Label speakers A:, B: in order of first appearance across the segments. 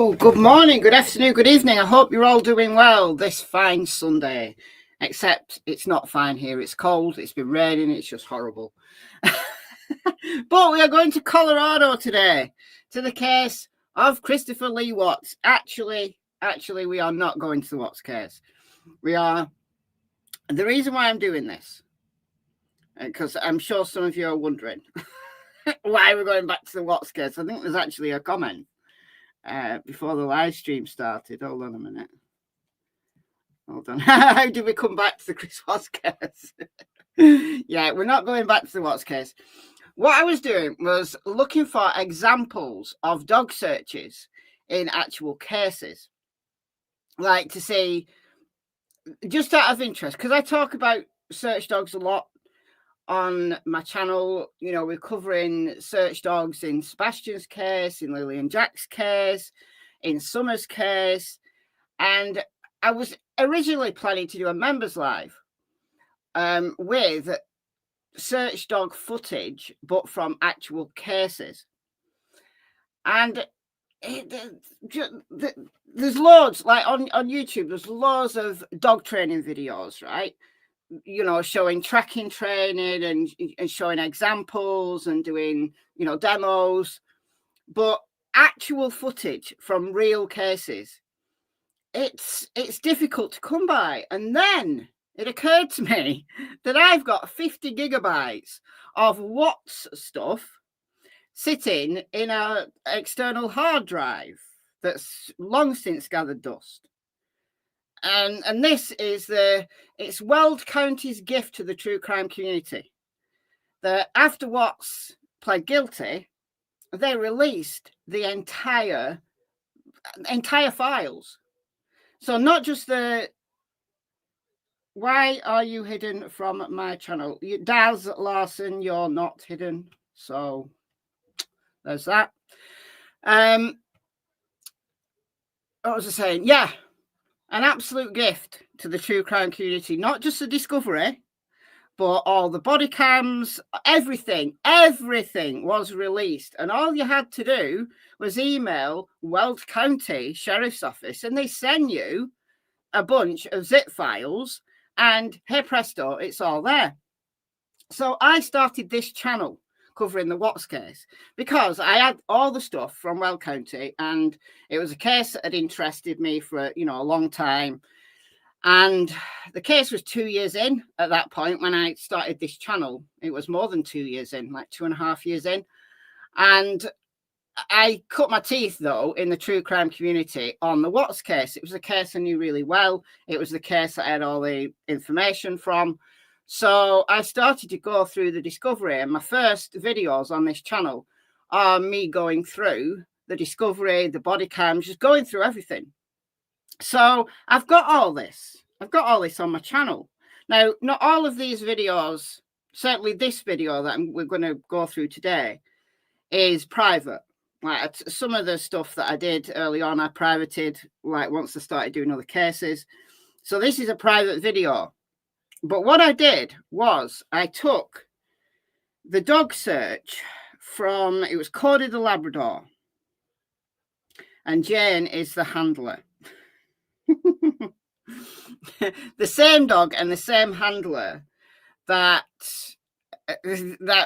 A: Hello, good morning, good afternoon, good evening. I hope you're all doing well this fine Sunday. Except it's not fine here. It's cold, it's been raining, it's just horrible. But we are going to Colorado today, to the case of Christopher Lee Watts. Actually, we are not going to the Watts case. We are. The reason why I'm doing this, because I'm sure some of you are wondering why we're going back to the Watts case. I think there's actually a comment before the live stream started. Hold on a minute. Hold on. How did we come back to the Chris Watts case? Yeah, we're not going back to the Watts case. What I was doing was looking for examples of dog searches in actual cases. Like to see, just out of interest, because I talk about search dogs a lot on my channel. You know, we're covering search dogs in Sebastian's case, in Lily and Jack's case, in Summer's case. And I was originally planning to do a members live with search dog footage, but from actual cases. And there's loads, like on YouTube, there's loads of dog training videos, right? You know, showing tracking training and showing examples and doing, you know, demos. But actual footage from real cases, it's difficult to come by. And then it occurred to me that I've got 50 gigabytes of Watts stuff sitting in an external hard drive that's long since gathered dust. And this is it's Weld County's gift to the true crime community. That after Watts pled guilty, they released the entire files. So not just the, why are you hidden from my channel? Daz Larson, you're not hidden. So there's that. What was I saying? Yeah, an absolute gift to the true crime community. Not just the discovery, but all the body cams, everything was released. And all you had to do was email Weld County Sheriff's Office and they send you a bunch of zip files and hey presto, it's all there. So I started this channel covering the Watts case because I had all the stuff from Weld County and it was a case that had interested me for, you know, a long time. And the case was 2 years in at that point when I started this channel. It was more than 2 years in, like 2.5 years in. And I cut my teeth, though, in the true crime community on the Watts case. It was a case I knew really well. It was the case I had all the information from. So I started to go through the discovery. And my first videos on this channel are me going through the discovery, the body cams, just going through everything. So I've got all this. I've got all this on my channel. Now, not all of these videos, certainly this video that we're going to go through today, is private. Like some of the stuff that I did early on, I privated, like once I started doing other cases. So this is a private video. But what I did was I took the dog search from, it was Cody the Labrador. And Jane is the handler. The same dog and the same handler that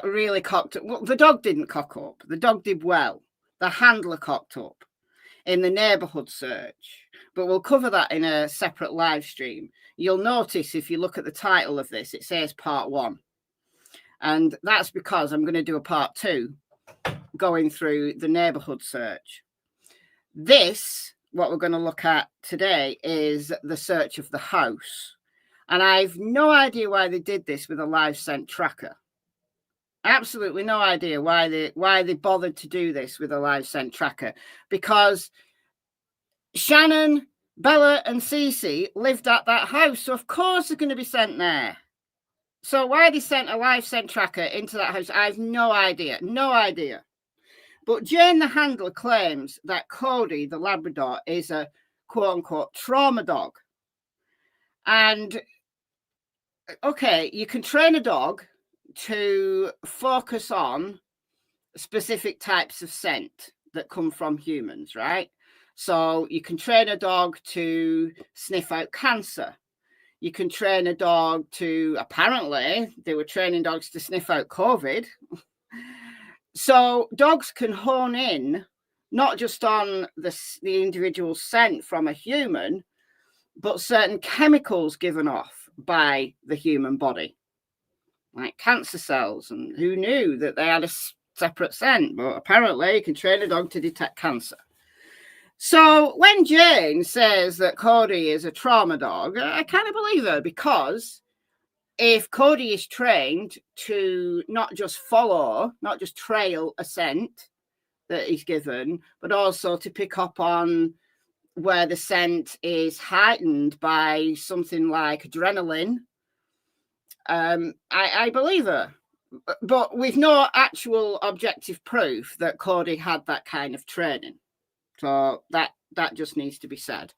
A: really cocked up. Well, the dog didn't cock up. The dog did well. The handler cocked up in the neighborhood search. But we'll cover that in a separate live stream. You'll notice if you look at the title of this, it says part 1. And that's because I'm going to do a part 2 going through the neighborhood search. This, what we're going to look at today, is the search of the house. And I've no idea why they did this with a live scent tracker. Absolutely no idea why they bothered to do this with a live scent tracker. Because Shannon, Bella and Cece lived at that house. So of course they're going to be sent there. So why they sent a live scent tracker into that house, I have no idea. No idea. But Jane the handler claims that Cody the Labrador is a quote-unquote trauma dog. And, okay, you can train a dog to focus on specific types of scent that come from humans, right? So you can train a dog to sniff out cancer. You can train a dog to, apparently, they were training dogs to sniff out COVID. So dogs can hone in not just on the individual scent from a human, but certain chemicals given off by the human body, like cancer cells. And who knew that they had a separate scent? But apparently you can train a dog to detect cancer. So when Jane says that Cody is a trauma dog, I kind of believe her, because if Cody is trained to not just follow, not just trail a scent that he's given, but also to pick up on where the scent is heightened by something like adrenaline, I believe her. But with no actual objective proof that Cody had that kind of training. So that just needs to be said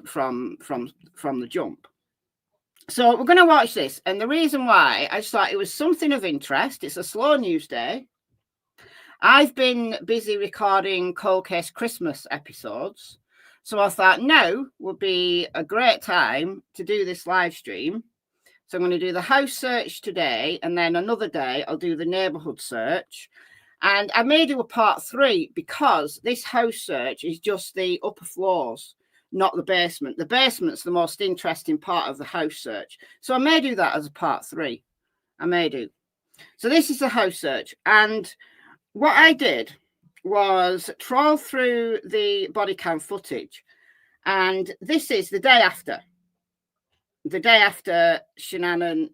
A: from the jump. So we're going to watch this. And the reason why, I just thought it was something of interest. It's a slow news day. I've been busy recording Cold Case Christmas episodes. So I thought now would be a great time to do this live stream. So I'm going to do the house search today. And then another day, I'll do the neighborhood search. And I may do a part 3 because this house search is just the upper floors, not the basement. The basement's the most interesting part of the house search. So I may do that as a part 3. I may do. So this is the house search. And what I did was trawl through the body cam footage. And this is the day after. The day after Shanann,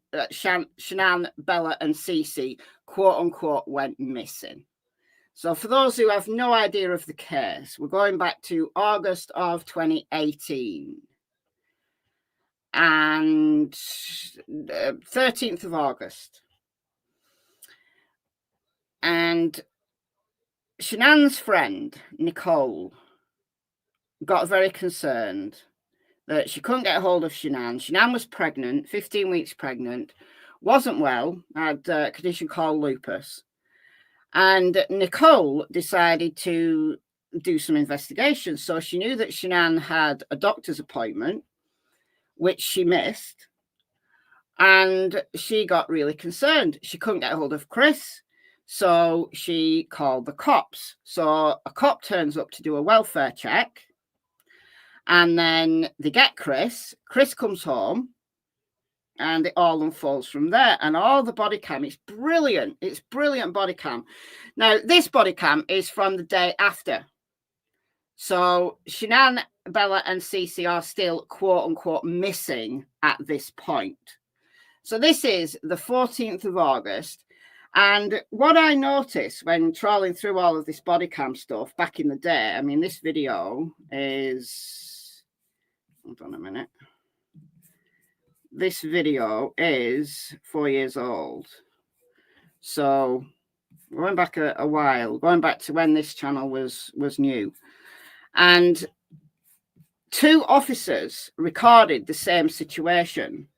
A: Bella, and Cece, quote unquote, went missing. So for those who have no idea of the case, we're going back to August of 2018 and 13th of August. And Shanann's friend, Nicole, got very concerned that she couldn't get a hold of Shanann. Shanann was pregnant, 15 weeks pregnant, wasn't well, had a condition called lupus. And Nicole decided to do some investigation. So she knew that Shanann had a doctor's appointment, which she missed. And she got really concerned. She couldn't get a hold of Chris. So she called the cops. So a cop turns up to do a welfare check. And then they get Chris. Chris comes home. And it all unfolds from there. And all the body cam, it's brilliant. It's brilliant body cam. Now, this body cam is from the day after. So Shanann, Bella, and Cece are still, quote unquote, missing at this point. So this is the 14th of August. And what I noticed when trawling through all of this body cam stuff back in the day, I mean, this video is, hold on a minute. This video is 4 years old. So going back a while, going back to when this channel was new. And 2 officers recorded the same situation.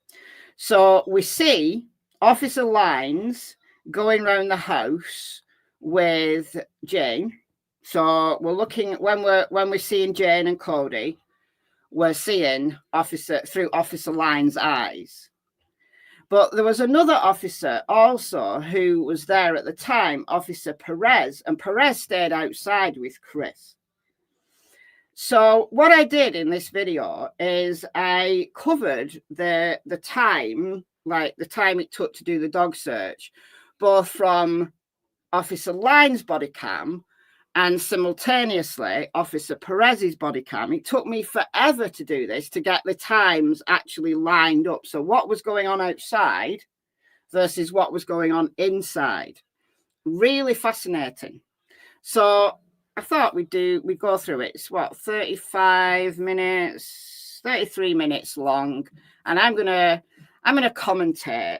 A: So we see Officer Lines going around the house with Jane. So we're looking at when we're seeing Jane and Cody, we're seeing through Officer Lines' eyes. But there was another officer also who was there at the time, Officer Perez, and Perez stayed outside with Chris. So what I did in this video is I covered the time, like the time it took to do the dog search, both from Officer Lines' body cam and simultaneously Officer Perez's body cam. It took me forever to do this, to get the times actually lined up. So what was going on outside versus what was going on inside. Really fascinating. So I thought we'd go through it. It's what, 35 minutes, 33 minutes long. And I'm gonna commentate.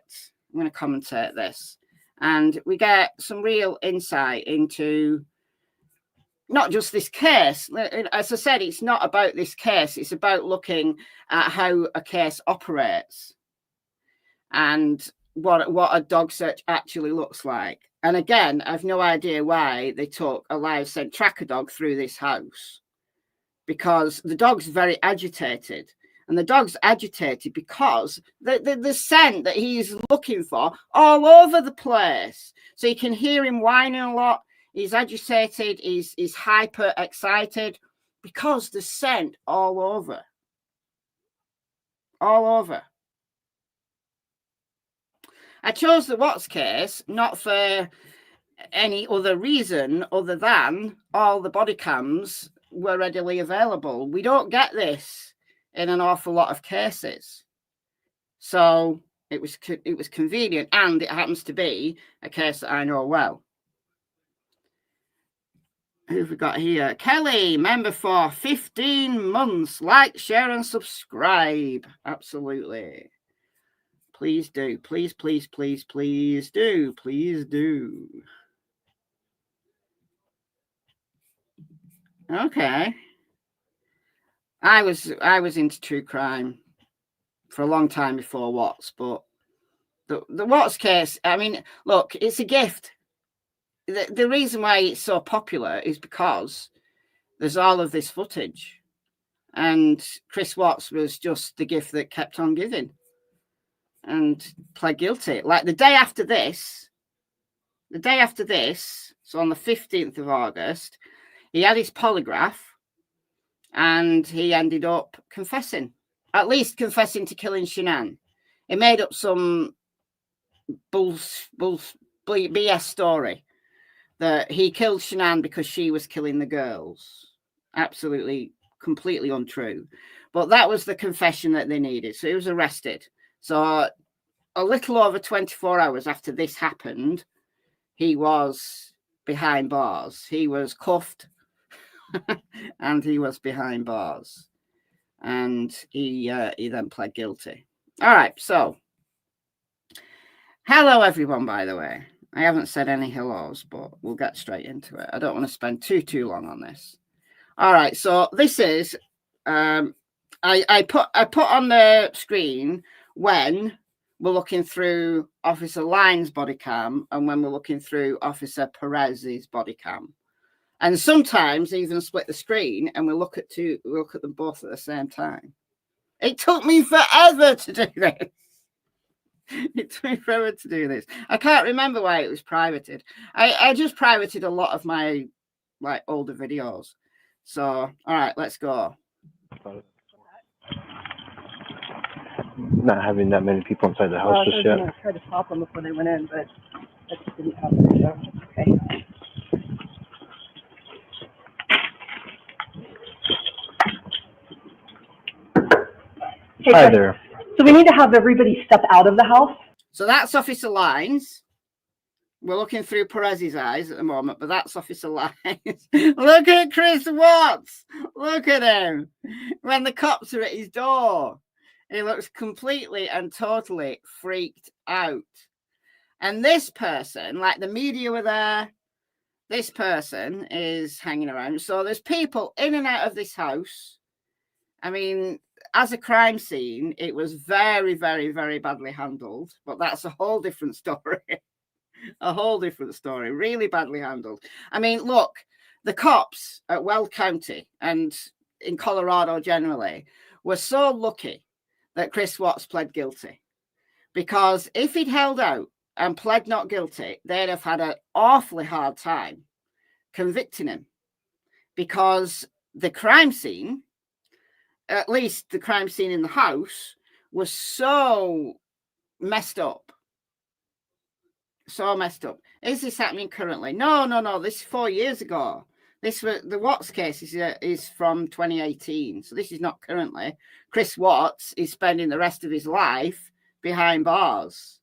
A: I'm gonna commentate this. And we get some real insight into not just this case. As I said, it's not about this case. It's about looking at how a case operates and what a dog search actually looks like. And again, I've no idea why they took a live scent tracker dog through this house. because the dog's very agitated. And the dog's agitated because the scent that he's looking for all over the place. So you can hear him whining a lot. He's agitated. He's hyper excited because the scent all over. All over. I chose the Watts case not for any other reason other than all the body cams were readily available. We don't get this in an awful lot of cases. So it was convenient, and it happens to be a case that I know well. Who've we got here? Kelly, member for 15 months. Like, share, and subscribe. Absolutely. Please do. Please, please, please, please do. Please do. Okay. I was into true crime for a long time before Watts, but the Watts case, I mean, look, it's a gift. The reason why it's so popular is because there's all of this footage, and Chris Watts was just the gift that kept on giving and pled guilty. Like the day after this, so on the 15th of August, he had his polygraph and he ended up confessing, at least confessing to killing Shanann. He made up some BS story that he killed Shanann because she was killing the girls. Absolutely, completely untrue. But that was the confession that they needed. So he was arrested. So a little over 24 hours after this happened, he was behind bars. He was cuffed and he was behind bars. And he then pled guilty. All right, so hello, everyone, by the way. I haven't said any hellos, but we'll get straight into it. I don't want to spend too long on this. All right, so this is I put on the screen when we're looking through Officer Lyne's body cam and when we're looking through Officer Perez's body cam. And sometimes even split the screen and we look at them both at the same time. It took me forever to do this. It took me forever to do this. I can't remember why it was privated. I just privated a lot of my older videos. So, all right, let's go.
B: Not having that many people inside the house just yet.
C: I tried to stop them before they went in, but that just didn't happen. So, okay. Hey,
B: hi there.
C: So we need to have everybody step out of the house.
A: So that's Officer Lyne's. We're looking through Perez's eyes at the moment, but that's Officer Lyne's. Look at Chris Watts. Look at him. When the cops are at his door, he looks completely and totally freaked out. And this person, like the media were there, this person is hanging around. So there's people in and out of this house. I mean, as a crime scene, it was very, very, very badly handled, but that's a whole different story. A whole different story, really badly handled. I mean, look, the cops at Weld County and in Colorado generally were so lucky that Chris Watts pled guilty, because if he'd held out and pled not guilty, they'd have had an awfully hard time convicting him, because the crime scene, at least the crime scene in the house, was so messed up. So messed up. Is this happening currently? No. This is 4 years ago. The Watts case is from 2018. So this is not currently. Chris Watts is spending the rest of his life behind bars.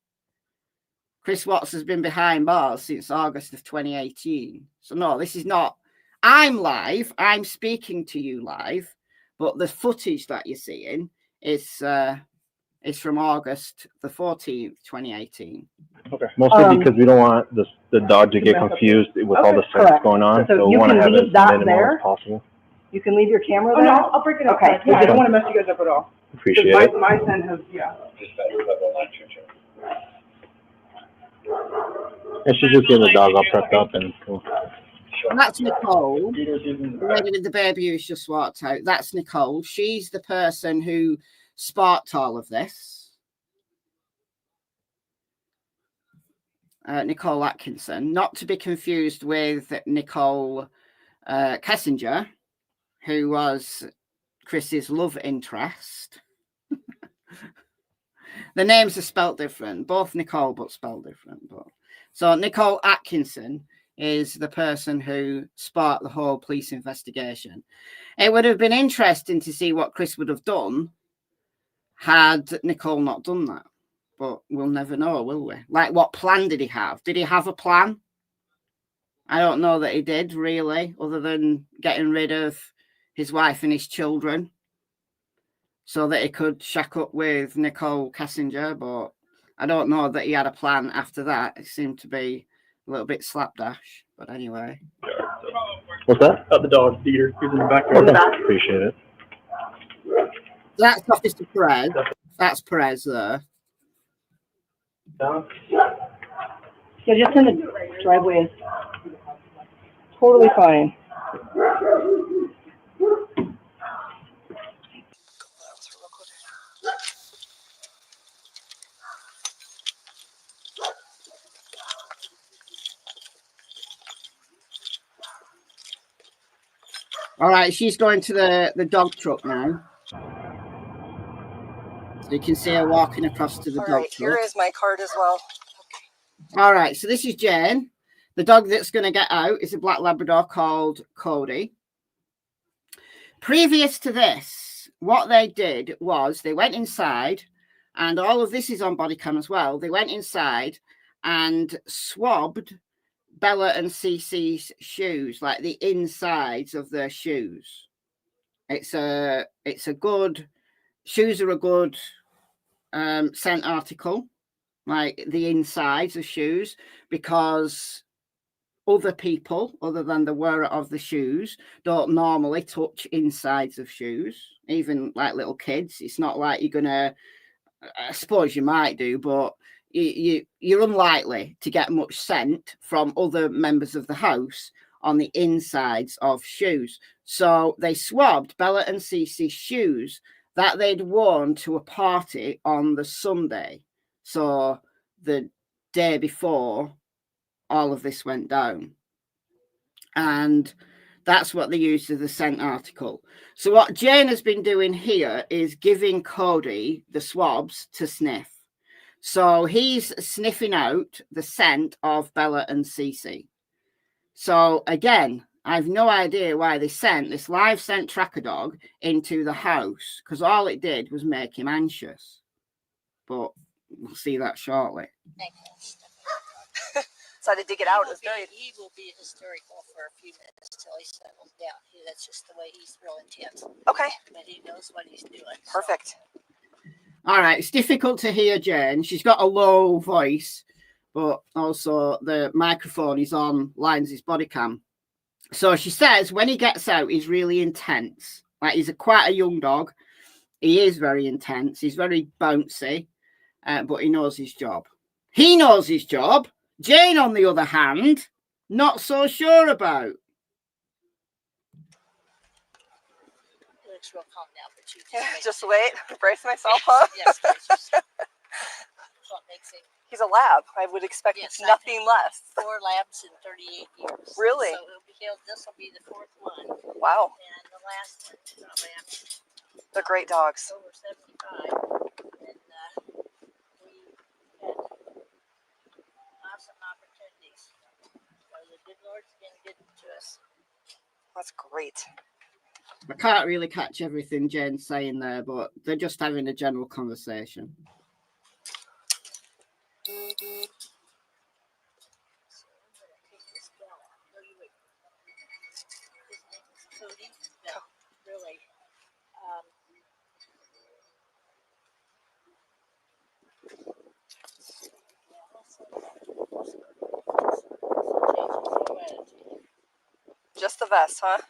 A: Chris Watts has been behind bars since August of 2018. So no, this is not. I'm live. I'm speaking to you live. But the footage that you're seeing is from August the 14th, 2018.
B: Okay. Mostly because we don't want the dog to get confused with all the sex going on. So we want to have it as minimal as possible.
C: You can leave your camera there?
D: No, I'll break it up.
C: Okay.
D: Yeah, I don't want to mess you guys up at all.
B: Appreciate it.
D: My son has,
B: And she's just getting the dog all prepped up and cool.
A: And that's Nicole. The lady with the baby who's just walked out. That's Nicole. She's the person who sparked all of this. Nicole Atkinson, not to be confused with Nicole Kessinger, who was Chris's love interest. The names are spelt different, both Nicole, but spelled different. But so Nicole Atkinson is the person who sparked the whole police investigation. It would have been interesting to see what Chris would have done had Nicole not done that. But we'll never know, will we? Like, what plan did he have? Did he have a plan? I don't know that he did, really, other than getting rid of his wife and his children so that he could shack up with Nicole Kessinger. But I don't know that he had a plan after that. It seemed to be a little bit slapdash. But anyway.
B: What's that?
E: The dog, Peter. He's in the background.
B: Okay. Appreciate it.
A: That's Officer Perez. That's Perez there.
C: Yeah, just in the driveway is totally fine.
A: All right, she's going to the dog truck now. So you can see her walking across to the dog truck.
F: Here is my card as well.
A: All right, so this is Jane. The dog that's going to get out is a black Labrador called Cody. Previous to this, what they did was they went inside, and all of this is on body cam as well. They went inside and swabbed Bella and Cece's shoes, like the insides of their shoes. It's a good, shoes are a good scent article, like the insides of shoes, because other people, other than the wearer of the shoes, don't normally touch insides of shoes, even like little kids. It's not like you're gonna, I suppose you might do, but you're unlikely to get much scent from other members of the house on the insides of shoes. So they swabbed Bella and Cece's shoes that they'd worn to a party on the Sunday. So the day before all of this went down. And that's what they used as the scent article. So what Jane has been doing here is giving Cody the swabs to sniff. So he's sniffing out the scent of Bella and Cece. So again, I've no idea why they sent this live scent tracker dog into the house, because all it did was make him anxious. But we'll see that shortly.
F: Decided to get out.
G: He will be hysterical for a few minutes till he settles down. That's just the way he's real intense.
F: Okay.
G: But he knows what he's doing.
F: Perfect.
G: So.
A: All right, it's difficult to hear Jane. She's got a low voice, but also the microphone is on Lyons' body cam. So she says when he gets out, he's really intense. Like, he's quite a young dog. He is very intense. He's very bouncy, but he knows his job. He knows his job. Jane, on the other hand, not so sure about.
G: He looks real calm now, but you
F: just wait. Brace myself up.
G: Yes, that's what makes him.
F: He's a lab. I would expect nothing less.
G: 4 labs in 38 years.
F: Really?
G: So this will be the 4th one.
F: Wow.
G: And the last one is a lab.
F: They're great dogs.
G: Over 75. And we had awesome opportunities. So the good Lord's been good to us.
F: That's great.
A: I can't really catch everything Jane's saying there, but they're just having a general conversation.
G: So I'm going to take this bell off. His name is Cody Bell. Really.
F: Just the vest, huh?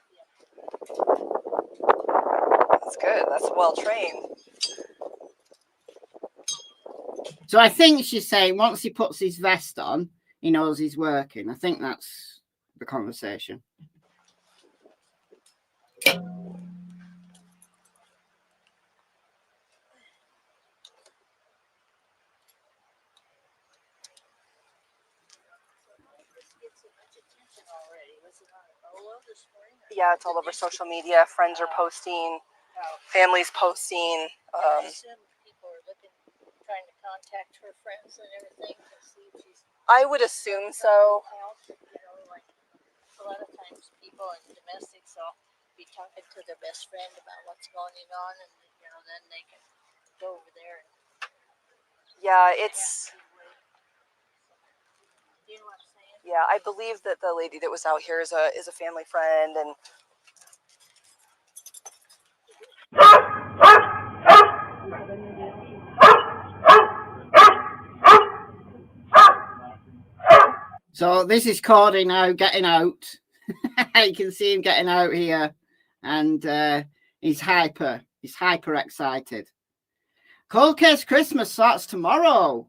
F: That's good. That's well trained.
A: So I think she's saying once he puts his vest on, he knows he's working. I think that's the conversation.
F: Yeah, it's all over social media. Friends are posting, families posting.
G: I assume people are trying to contact her friends and everything to see if she's.
F: I would assume so.
G: You know, like a lot of times people in domestics will be talking to their best friend about what's going on, and you know, then they can go over there and.
F: Yeah, it's.
G: You know what I'm saying?
F: Yeah, I believe that the lady that was out here is a family friend, and.
A: So this is Cordy now getting out. You can see him getting out here, and he's hyper excited. Cold Case Christmas starts tomorrow.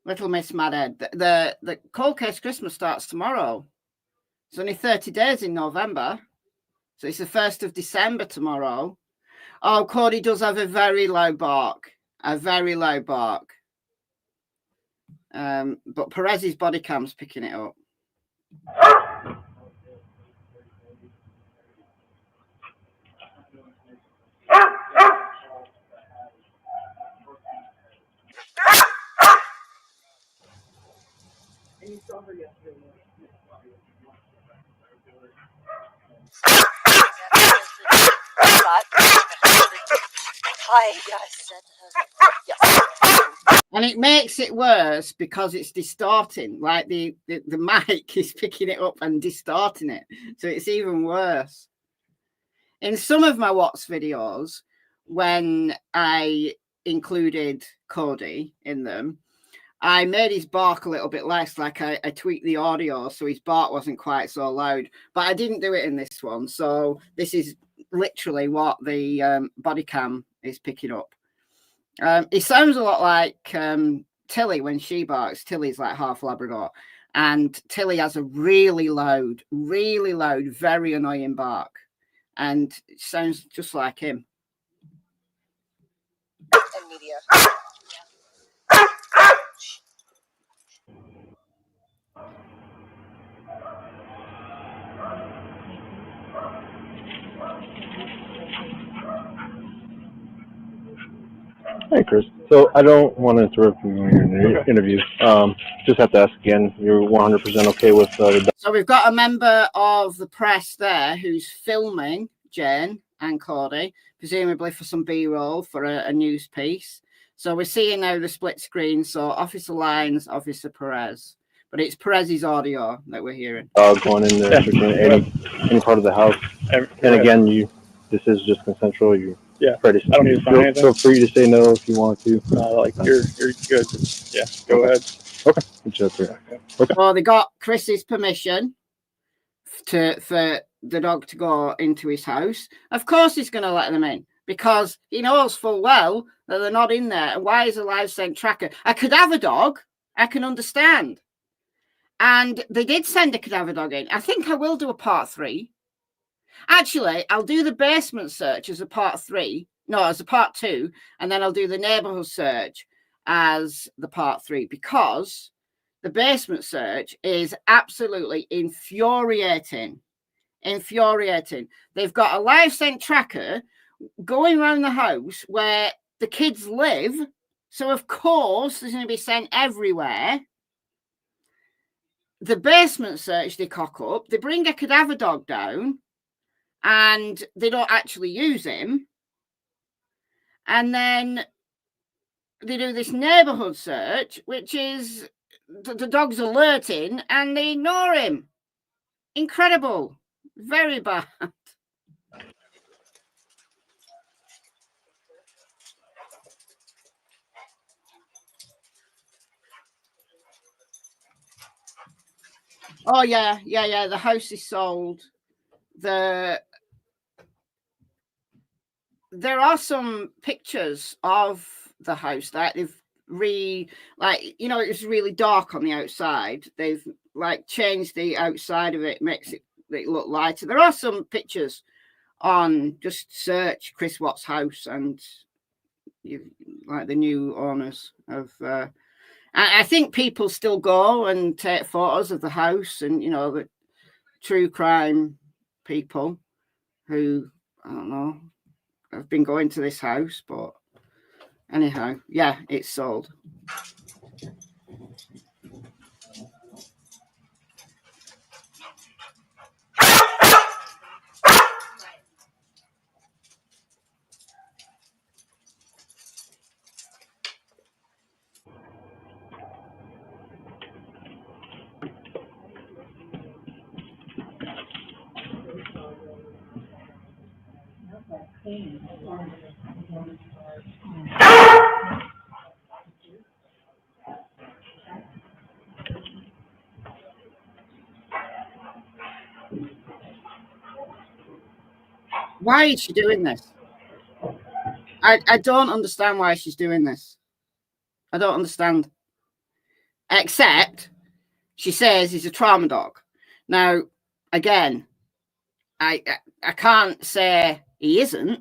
A: Little Miss Madhead. The Cold Case Christmas starts tomorrow. It's only 30 days in November. So it's the 1st of December tomorrow. Oh, Cordy does have a very low bark. A very low bark. But Perez's body cam's picking it up.
F: Hi, yes. Yes.
A: And it makes it worse because it's distorting. Like the mic is picking it up and distorting it. So it's even worse. In some of my Watts videos, when I included Cody in them, I made his bark a little bit less, like I tweaked the audio so his bark wasn't quite so loud. But I didn't do it in this one. So this is literally what the body cam is picking up. He sounds a lot like Tilly when she barks. Tilly's like half Labrador. And Tilly has a really loud, very annoying bark. And it sounds just like him.
F: And media.
B: Hey, Chris. So I don't want to interrupt you in your interview. Just have to ask again. You're 100% okay with the.
A: So we've got a member of the press there who's filming Jane and Cordy, presumably for some B-roll for a news piece. So we're seeing now the split screen. So Officer Lyons, Officer Perez. But it's Perez's audio that we're hearing.
B: Going in there, any part of the house. And again, this is just consensual.
E: Yeah.
B: I
E: don't need to sign anything.
B: Feel free to say no if you want to.
E: You're good. Yeah, go ahead.
B: Okay.
A: So they got Chris's permission for the dog to go into his house. Of course he's going to let them in because he knows full well that they're not in there. And why is a live scent tracker? A cadaver dog, I can understand. And they did send a cadaver dog in. I think I will do a part 3. Actually, I'll do the basement search as a part 3. No, as a part 2. And then I'll do the neighborhood search as the part 3 because the basement search is absolutely infuriating. They've got a live scent tracker going around the house where the kids live. So, of course, there's going to be scent everywhere. The basement search they cock up. They bring a cadaver dog down and they don't actually use him. And then they do this neighborhood search, which is the dog's alerting and they ignore him. Incredible. Very bad. Oh, yeah. The house is sold. There are some pictures of the house that it was really dark on the outside. They've like changed the outside of it, makes it look lighter. There are some pictures on, just search Chris Watts house and you like the new owners of I think people still go and take photos of the house, and the true crime people who, I don't know, have been going to this house. But anyhow, yeah, it's sold. Why is she doing this? I don't understand why she's doing this. I don't understand. Except she says he's a trauma dog. Now, again, I can't say he isn't.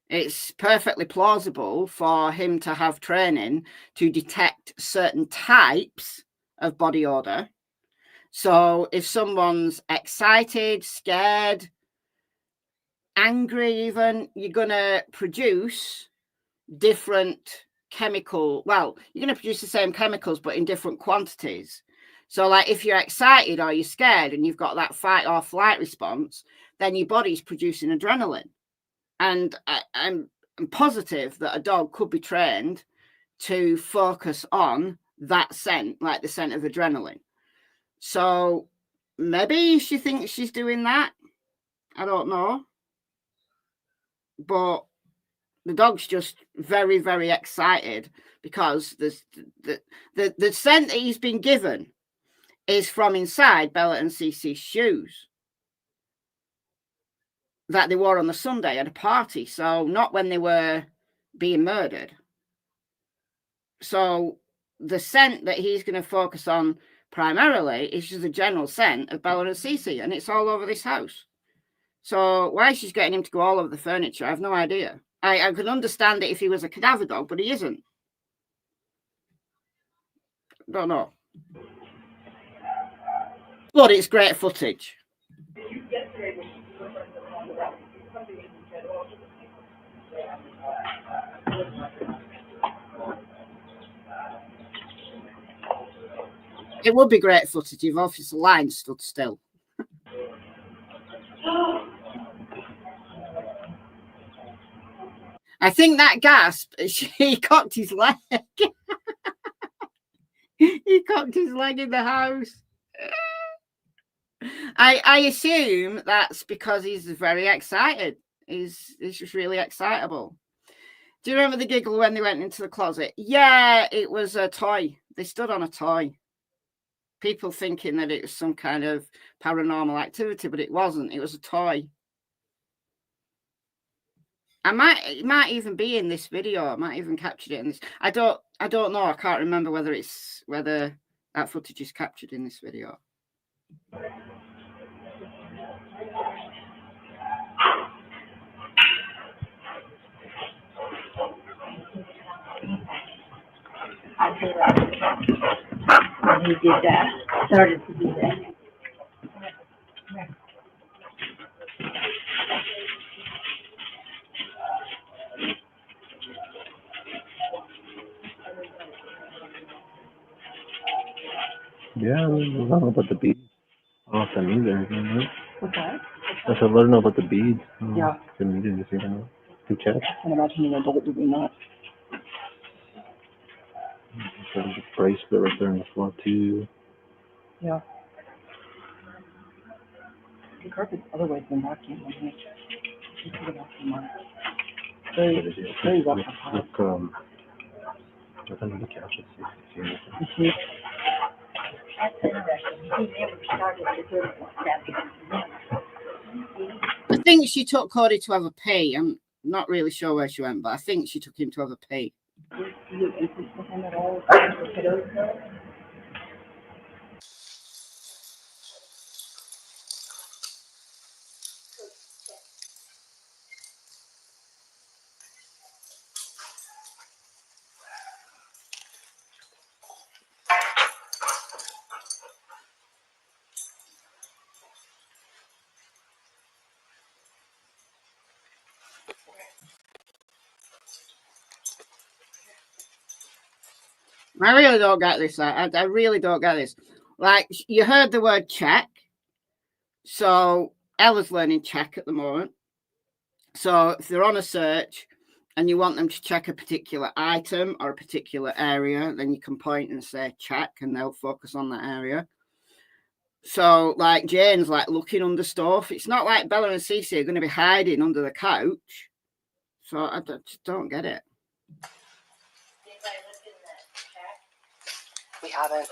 A: It's perfectly plausible for him to have training to detect certain types of body odor. So if someone's excited, scared, angry even, you're going to produce different chemical. Well, you're going to produce the same chemicals, but in different quantities. So like if you're excited or you're scared and you've got that fight or flight response, then your body's producing adrenaline. And I'm positive that a dog could be trained to focus on that scent, like the scent of adrenaline. So maybe she thinks she's doing that. I don't know. But the dog's just very, very excited because the scent that he's been given is from inside Bella and Cece's shoes that they wore on the Sunday at a party. So not when they were being murdered. So the scent that he's going to focus on primarily is just a general scent of Bella and Cece, and it's all over this house. So why she's getting him to go all over the furniture, I have no idea. I could understand it if he was a cadaver dog, but he isn't. Don't know. But it's great footage. It would be great footage if Officer Line stood still. I think that gasp, he cocked his leg. He cocked his leg in the house. I assume that's because he's very excited. He's just really excitable. Do you remember the giggle when they went into the closet? Yeah, it was a toy. They stood on a toy. People thinking that it was some kind of paranormal activity, but it wasn't. It was a toy. It might even be in this video. I might even captured it in this. I don't know. I can't remember whether that footage is captured in this video.
G: I feel like when he did that, started to do that.
B: Yeah, I don't know about the beads. I don't know if that means anything, right?
C: What's that?
B: I said, let her know about the beads.
C: Yeah.
B: If it means anything, I don't know. To check.
C: I can imagine an adult doing that.
B: There's a bracelet right there on the floor, too.
C: Yeah. The carpet's otherwise been vacuumed. You could have vacuumed on it. Very rough.
B: Look under the couch and see if you see anything.
C: You see?
G: That's interesting. He never started to do that.
A: I think she took Cody to have a pee. I'm not really sure where she went, but I think she took him to have a pee.
C: Do you insist with him at all? The kiddos go?
A: I really don't get this. I really don't get this. Like, you heard the word check. So Ella's learning check at the moment. So if they're on a search and you want them to check a particular item or a particular area, then you can point and say check and they'll focus on that area. So like Jane's like looking under stuff. It's not like Bella and Cece are going to be hiding under the couch. So I just don't get it.
G: Anybody look in that chat?
F: We haven't.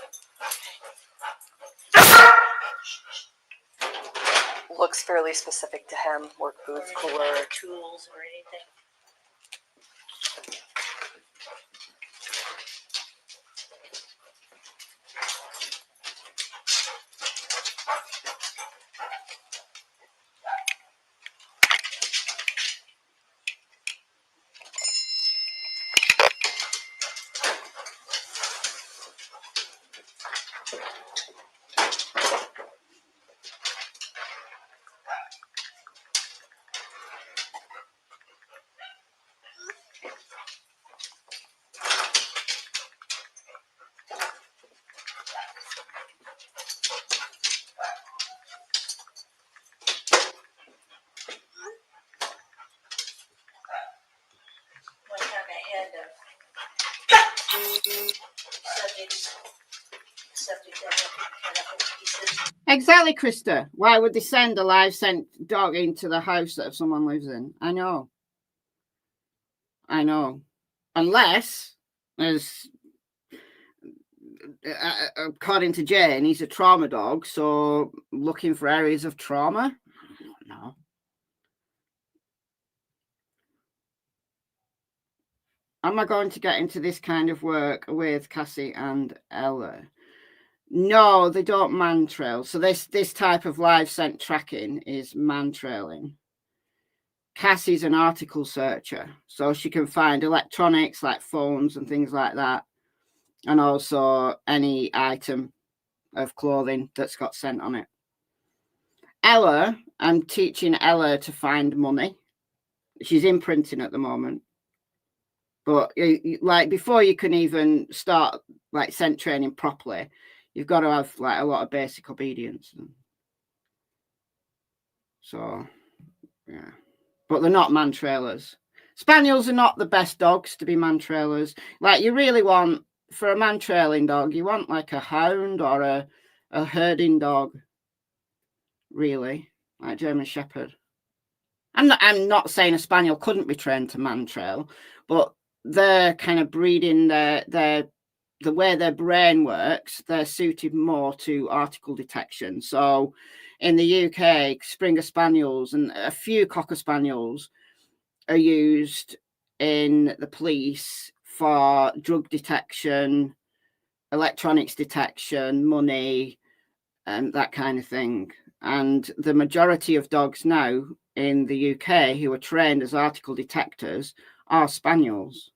F: Looks fairly specific to him. Work boots,
G: Or
F: cooler.
G: any tools or anything? One time I had subject that had been cut up in pieces.
A: Exactly, Krista. Why would they send a live sent dog into the house that someone lives in? I know. Unless, as according to Jane, he's a trauma dog, so looking for areas of trauma. No. Am I going to get into this kind of work with Cassie and Ella? No, they don't man trail. So this type of live scent tracking is man trailing. Cassie's an article searcher, so she can find electronics like phones and things like that, and also any item of clothing that's got scent on it. Ella, I'm teaching Ella to find money. She's imprinting at the moment. But like before you can even start like scent training properly, you've got to have like a lot of basic obedience. So, yeah. But they're not man trailers. Spaniels are not the best dogs to be man trailers. Like you really want, for a man trailing dog, you want like a hound or a herding dog. Really, like German Shepherd. I'm not saying a Spaniel couldn't be trained to man trail, but they're kind of breeding the way their brain works, they're suited more to article detection. So in the UK, Springer Spaniels and a few Cocker Spaniels are used in the police for drug detection, electronics detection, money, and that kind of thing. And the majority of dogs now in the UK who are trained as article detectors are Spaniels.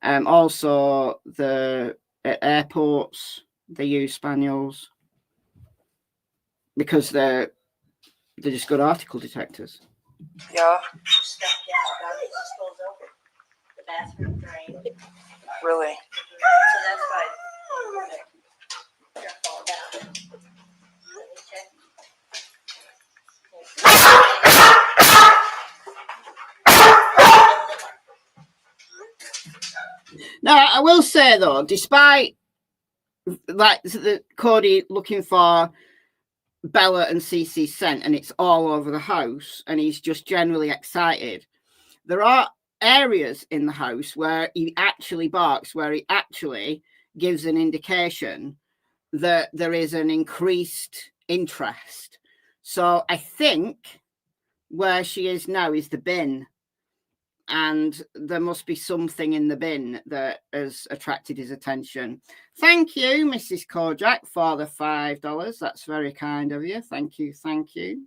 A: Also, at airports, they use Spaniels because they're just good article detectors.
F: Yeah,
G: Stuff down the disposal, the bathroom drain.
F: really.
G: So that's why they're gonna fall down. Let me check.
A: Now, I will say though, despite like the Cody looking for Bella and Cece's scent, and it's all over the house, and he's just generally excited, there are areas in the house where he actually barks, where he actually gives an indication that there is an increased interest. So I think where she is now is the bin. and there must be something in the bin that has attracted his attention. Thank you, Mrs. Kojak, for the $5. That's very kind of you. Thank you. Thank you.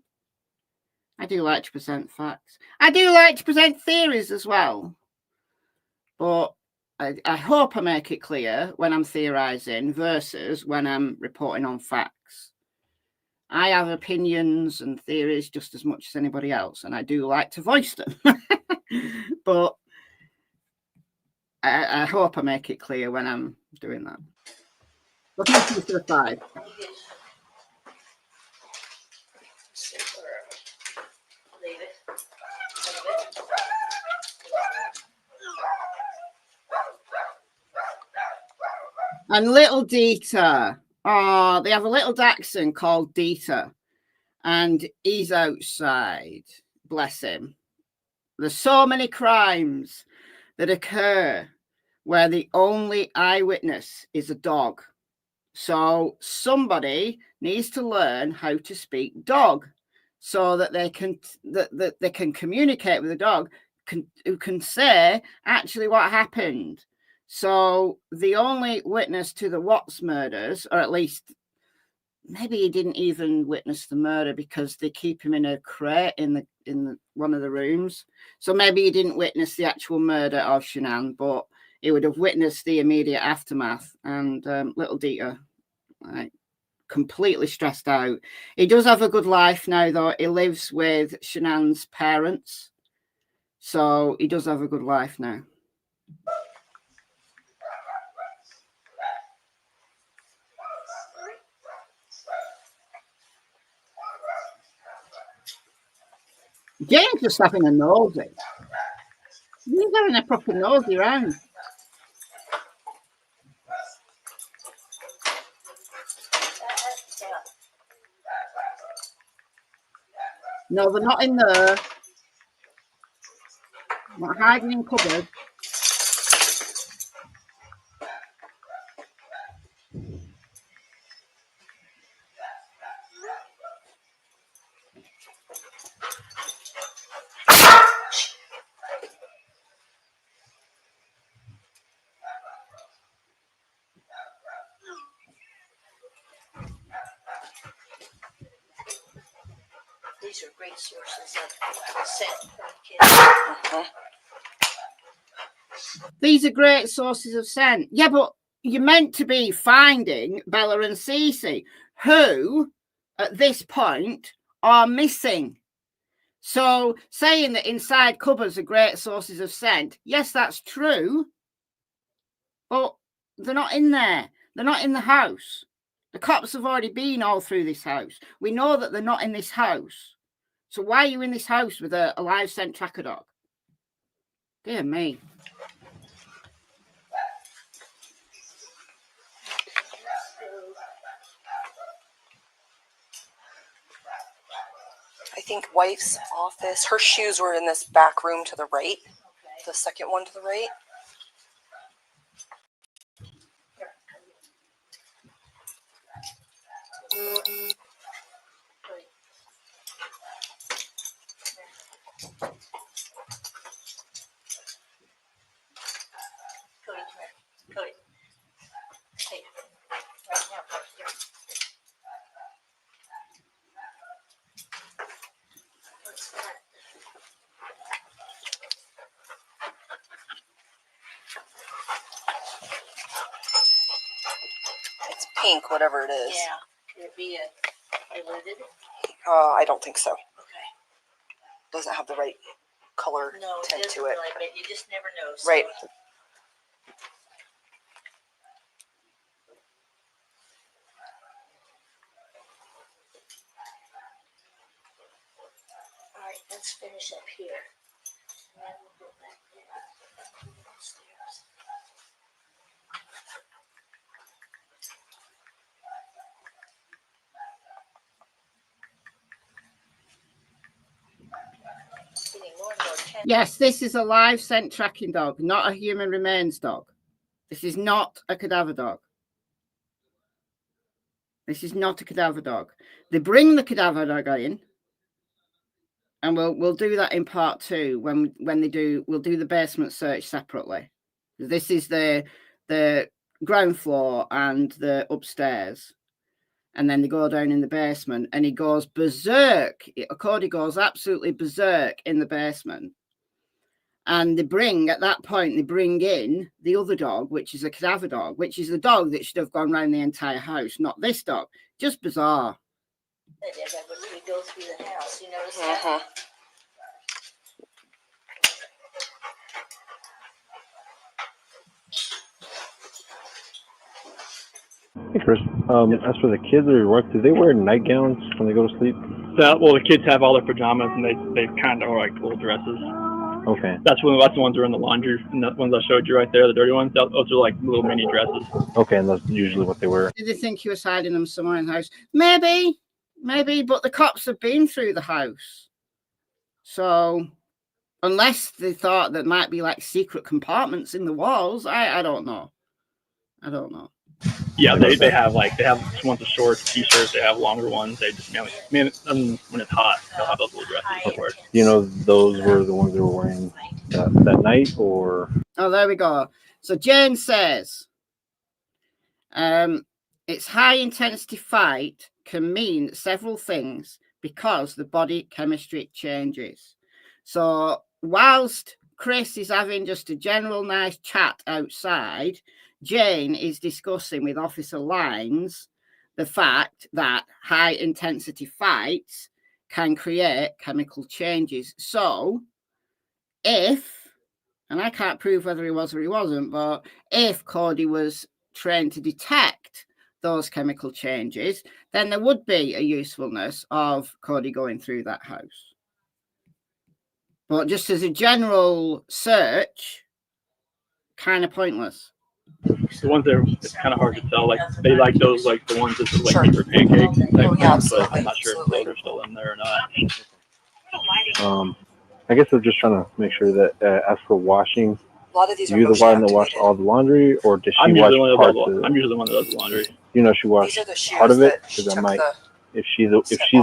A: I do like to present facts. I do like to present theories as well. But I hope I make it clear when I'm theorizing versus when I'm reporting on facts. I have opinions and theories just as much as anybody else, and I do like to voice them. But I hope I make it clear when I'm doing that. But thank you for the 5.
G: Leave it.
A: And little Dieter. Oh, they have a little dachshund called Dieter. And he's outside. Bless him. There's so many crimes that occur where the only eyewitness is a dog. So somebody needs to learn how to speak dog so that they can communicate with the dog who can say actually what happened. So the only witness to the Watts murders, or at least maybe he didn't even witness the murder because they keep him in a crate in one of the rooms. So maybe he didn't witness the actual murder of Shanann, but he would have witnessed the immediate aftermath. And little Dieter, like, completely stressed out. He does have a good life now, though. He lives with Shanann's parents. So he does have a good life now. James just having a nosy. He's having a proper nosy round. No, they're not in there. Not hiding in cupboard.
G: These are great sources of scent for kids.
A: These are great sources of scent. Yeah, but you're meant to be finding Bella and Cece, who at this point are missing. So saying that inside cupboards are great sources of scent, yes, that's true. But they're not in there. They're not in the house. The cops have already been all through this house. We know that they're not in this house. So why are you in this house with a live scent tracker dog? Dear me.
F: I think wife's office, her shoes were in this back room to the right, the second one to the right.
G: Cody. Hey, right now, right here. What's that?
F: It's pink, whatever it is.
G: Yeah, could it be diluted?
F: I don't think so.
G: Okay.
F: Doesn't have the right color
G: No, it
F: tint
G: doesn't
F: to it.
G: really, but you just never know. So.
F: Right.
G: All right, let's finish up here. And then we'll go back there. Upstairs. Getting more and more attention.
A: Yes, this is a live scent tracking dog, not a human remains dog. This is not a cadaver dog. This is not a cadaver dog. They bring the cadaver dog in And we'll do that in part 2 when we'll do the basement search separately. This is the ground floor and the upstairs, and then they go down in the basement, and he goes berserk. Cody goes absolutely berserk in the basement, and they bring in the other dog, which is a cadaver dog, which is the dog that should have gone around the entire house, not this dog. Just bizarre.
G: They did that when we go through the house. You notice that?
B: Hey, Chris. As for the kids or your wife, do they wear nightgowns when they go to sleep?
E: Well, the kids have all their pajamas, and they kind of are like little dresses.
B: Okay.
E: That's the ones that are in the laundry, and the ones I showed you right there, the dirty ones. Those are like little mini dresses.
B: Okay, and that's usually what they wear.
A: Did they think he was hiding them somewhere in the house? Maybe, but the cops have been through the house. So, unless they thought there might be like secret compartments in the walls, I don't know.
E: Yeah, they have ones with shorts, t-shirts. They have longer ones. They just mainly, when it's hot, they'll have those little dresses.
B: Okay. You know, those were the ones they were wearing that night, or?
A: Oh, there we go. So Jane says, it's high intensity fight can mean several things because the body chemistry changes. So whilst Chris is having just a general nice chat outside, Jane is discussing with Officer Lines the fact that high intensity fights can create chemical changes. So if, and I can't prove whether he was or he wasn't, but if Cody was trained to detect those chemical changes, then there would be a usefulness of Cody going through that house. But just as a general search, kind of pointless.
E: The ones that it's kind of hard to tell. Like they like those, like the ones that are like for pancakes type things, but I'm not sure if those are still in there or not.
B: I guess I'm just trying to make sure that as for washing,
F: A lot of these are
B: you the one that
F: motion
B: washed all the laundry, or does she
E: I'm
B: wash
E: usually
B: parts of
E: I'm
B: it?
E: usually the one that does the laundry.
B: You know, she washed
F: These are the shoes
B: part of it
F: that
B: because I
F: took
B: might,
F: the
B: if she's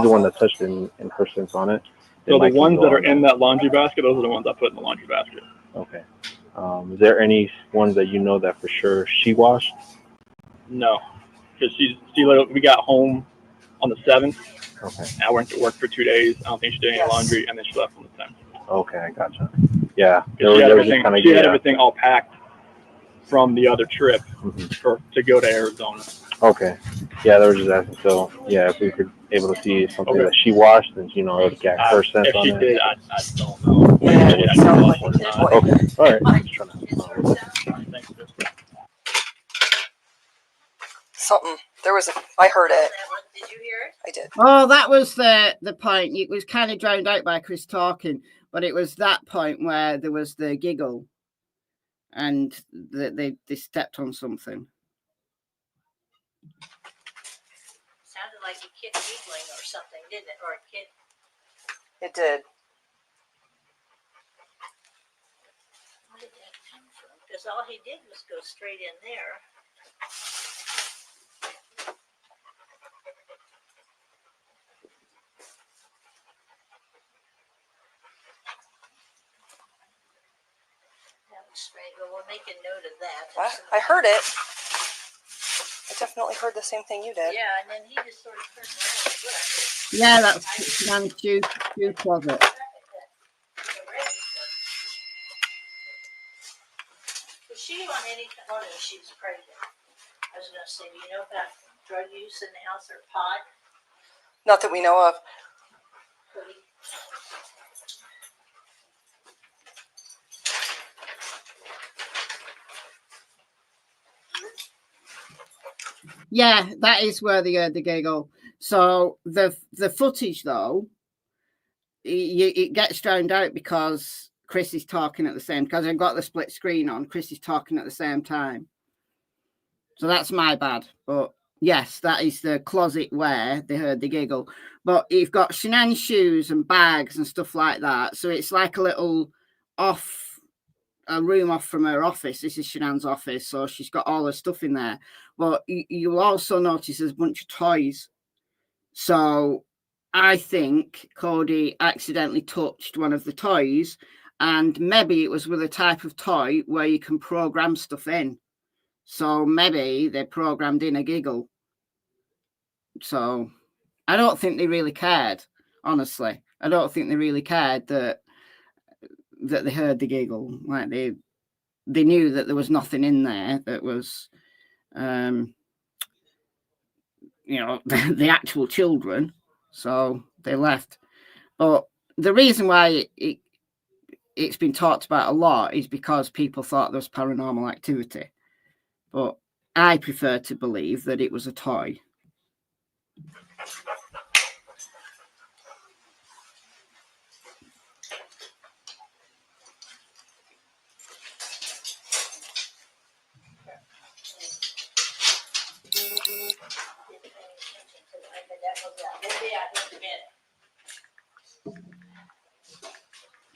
B: the one that touched it in her sense on it.
E: So the ones that are in that laundry basket, those are the ones I put in the laundry basket.
B: Okay. Is there any ones that you know that for sure she washed?
E: No, because we got home on the 7th.
B: Okay.
E: I went to work for 2 days. I don't think she did any laundry, and then she left on the 10th.
B: Okay, I gotcha. Yeah.
E: She had everything all packed from the other trip to go to Arizona.
B: Okay. Yeah, they were just asking. So, yeah, if we could able to see something that she washed, then, you know, it would get her sense on it.
E: If she did, I don't know.
B: Okay. All right. I'm just trying to.
F: something. I heard it.
G: Did you hear it?
F: I did.
A: Oh, that was the point. It was kind of drowned out by Chris talking, but it was that point where there was the giggle and they stepped on something.
G: Sounded like a kid giggling or something, didn't it? Or a kid.
F: It did.
G: Where did that come from? Because all he did was go straight in there. That was strange. Well, we'll make a note of that.
F: I heard it. I definitely heard the same thing you did.
G: Yeah, and then he just sort of turned around and looked.
A: Yeah, that's Nan's shoe closet.
G: Was she on any? Oh no, she was pregnant. I was going to say, do you know about drug use in the house or pot?
F: Not that we know of.
A: Yeah, that is where the giggle. So the footage though, it gets drowned out because Chris is talking at the same. Because I've got the split screen on. Chris is talking at the same time. So that's my bad. But yes, that is the closet where they heard the giggle. But you've got Shanann's shoes and bags and stuff like that. So it's like a little a room off from her office. This is Shanann's office, so she's got all her stuff in there. But you'll also notice there's a bunch of toys. So I think Cody accidentally touched one of the toys, and maybe it was with a type of toy where you can program stuff in. So maybe they programmed in a giggle. So I don't think they really cared, honestly. I don't think they really cared that they heard the giggle. Like they knew that there was nothing in there that was, the actual children. So they left. But the reason why it's been talked about a lot is because people thought there was paranormal activity. But I prefer to believe that it was a toy.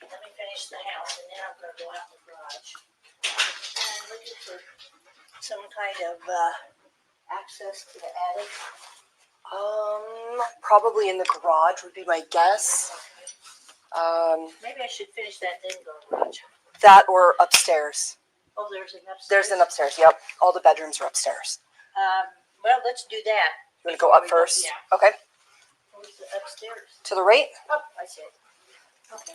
G: Let me finish the house and then I'm going to go out in the garage. And looking for some kind of access to the attic.
F: Probably in the garage would be my guess.
G: Maybe I should finish that then go to the garage.
F: That or upstairs.
G: Oh, there's an upstairs.
F: There's an upstairs. Yep, all the bedrooms are upstairs.
G: Well, let's do that.
F: You want to go up first?
G: Yeah.
F: Okay.
G: Where's the upstairs?
F: To the right.
G: Oh, I see it. Okay.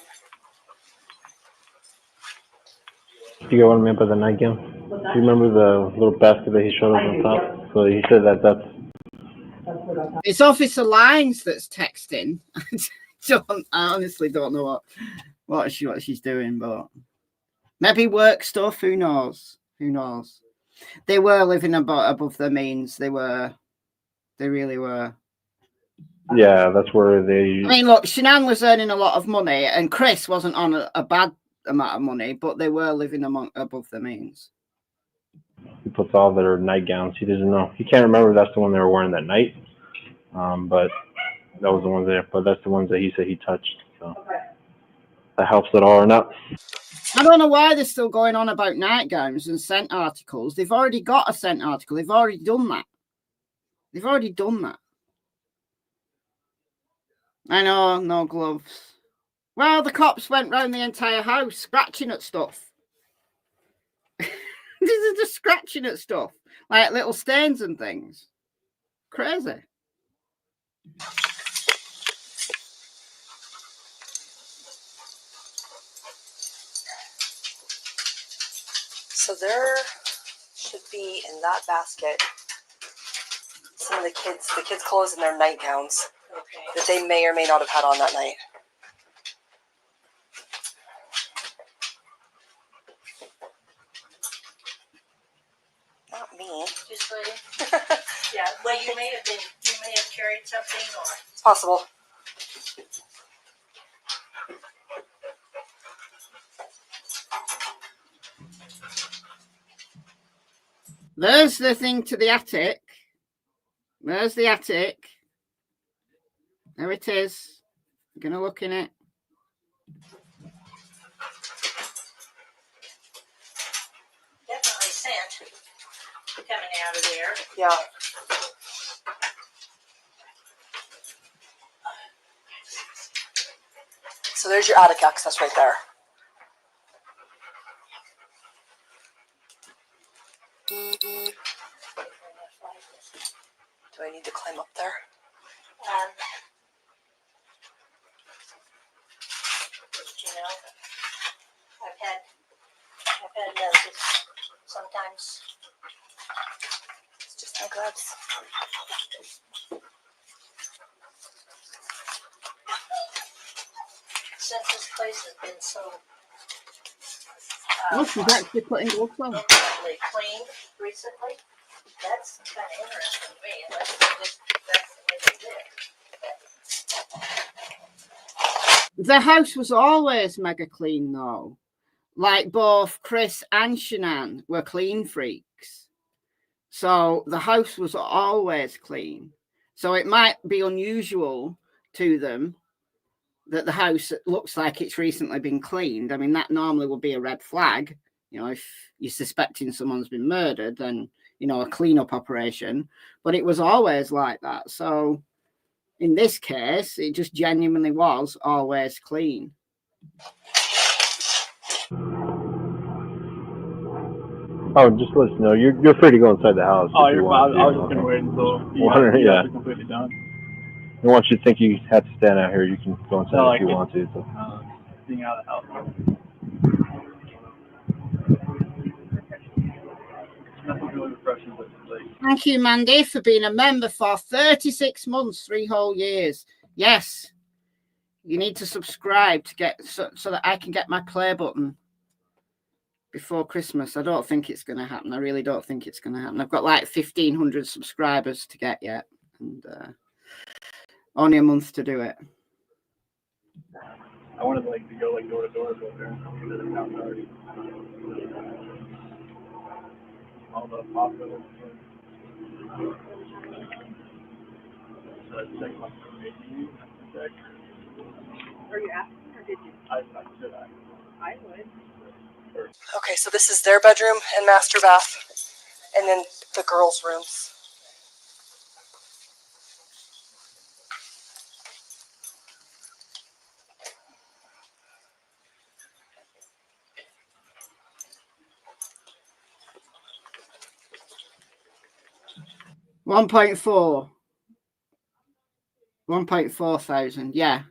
B: Do you get what I meant by the nightgown? Do you remember the little basket that he showed us on top? So he said that's.
A: It's Officer Lines that's texting. I honestly don't know what she's doing, but maybe work stuff. Who knows? Who knows? They were living above their means. They really were.
B: Yeah, that's where they.
A: I mean, look, Shanann was earning a lot of money, and Chris wasn't on a bad amount of money, but they were living above their means.
B: He puts all their nightgowns. He doesn't know. He can't remember if that's the one they were wearing that night. But that was the ones there. But that's the ones that he said he touched. So that helps at all or not.
A: I don't know why they're still going on about nightgowns and scent articles. They've already got a scent article. They've already done that. I know, no gloves. Well, the cops went round the entire house scratching at stuff. This is just scratching at stuff, like little stains and things. Crazy.
F: So there should be in that basket some of the kids' clothes and their nightgowns that they may or may not have had on that night. Not me.
G: Just waiting. Yeah. Well, you may have carried something, or
F: It's possible.
A: There's the thing to the attic. There's the attic. There it is. I'm gonna look in it.
G: definitely scent coming out of there.
F: Yeah. So there's your attic access right there. Do I need to climb up there?
G: You know, I've had noticed sometimes.
F: It's just my gloves.
G: Since this place has been so
A: Oh, she's actually putting gloves on.
G: infinitely cleaned recently, that's kind of interesting to me. Unless that's the way they live.
A: The house was always mega clean, though. Like both Chris and Shanann were clean freaks. So the house was always clean. So it might be unusual to them that the house looks like it's recently been cleaned. I mean, that normally would be a red flag. You know, if you're suspecting someone's been murdered, then, you know, a cleanup operation. But it was always like that. So in this case, it just genuinely was always clean.
B: Oh, just let us know. You're free to go inside the house.
E: Oh,
B: if you
E: I
B: want
E: was
B: to.
E: just gonna wait until
B: Yeah.
E: you guys are completely done.
B: And once you think you have to stand out here, you can go inside
E: No,
B: if you want to. So.
E: Being out of the house. Nothing really refreshing, but like.
A: Thank you, Mandy, for being a member for 36 months, 3 whole years. Yes, you need to subscribe to get so that I can get my play button before Christmas. I don't think it's going to happen. I really don't think it's going to happen. I've got like 1,500 subscribers to get yet, and only a month to do it.
E: I wanted like to go like door to door over there into the town already. All the hospitals. So check my information. Check.
D: Are you asking or did you?
E: I should.
D: I would.
F: Okay, so this is their bedroom and master bath, and then the girls' rooms.
A: $1.4 thousand, yeah.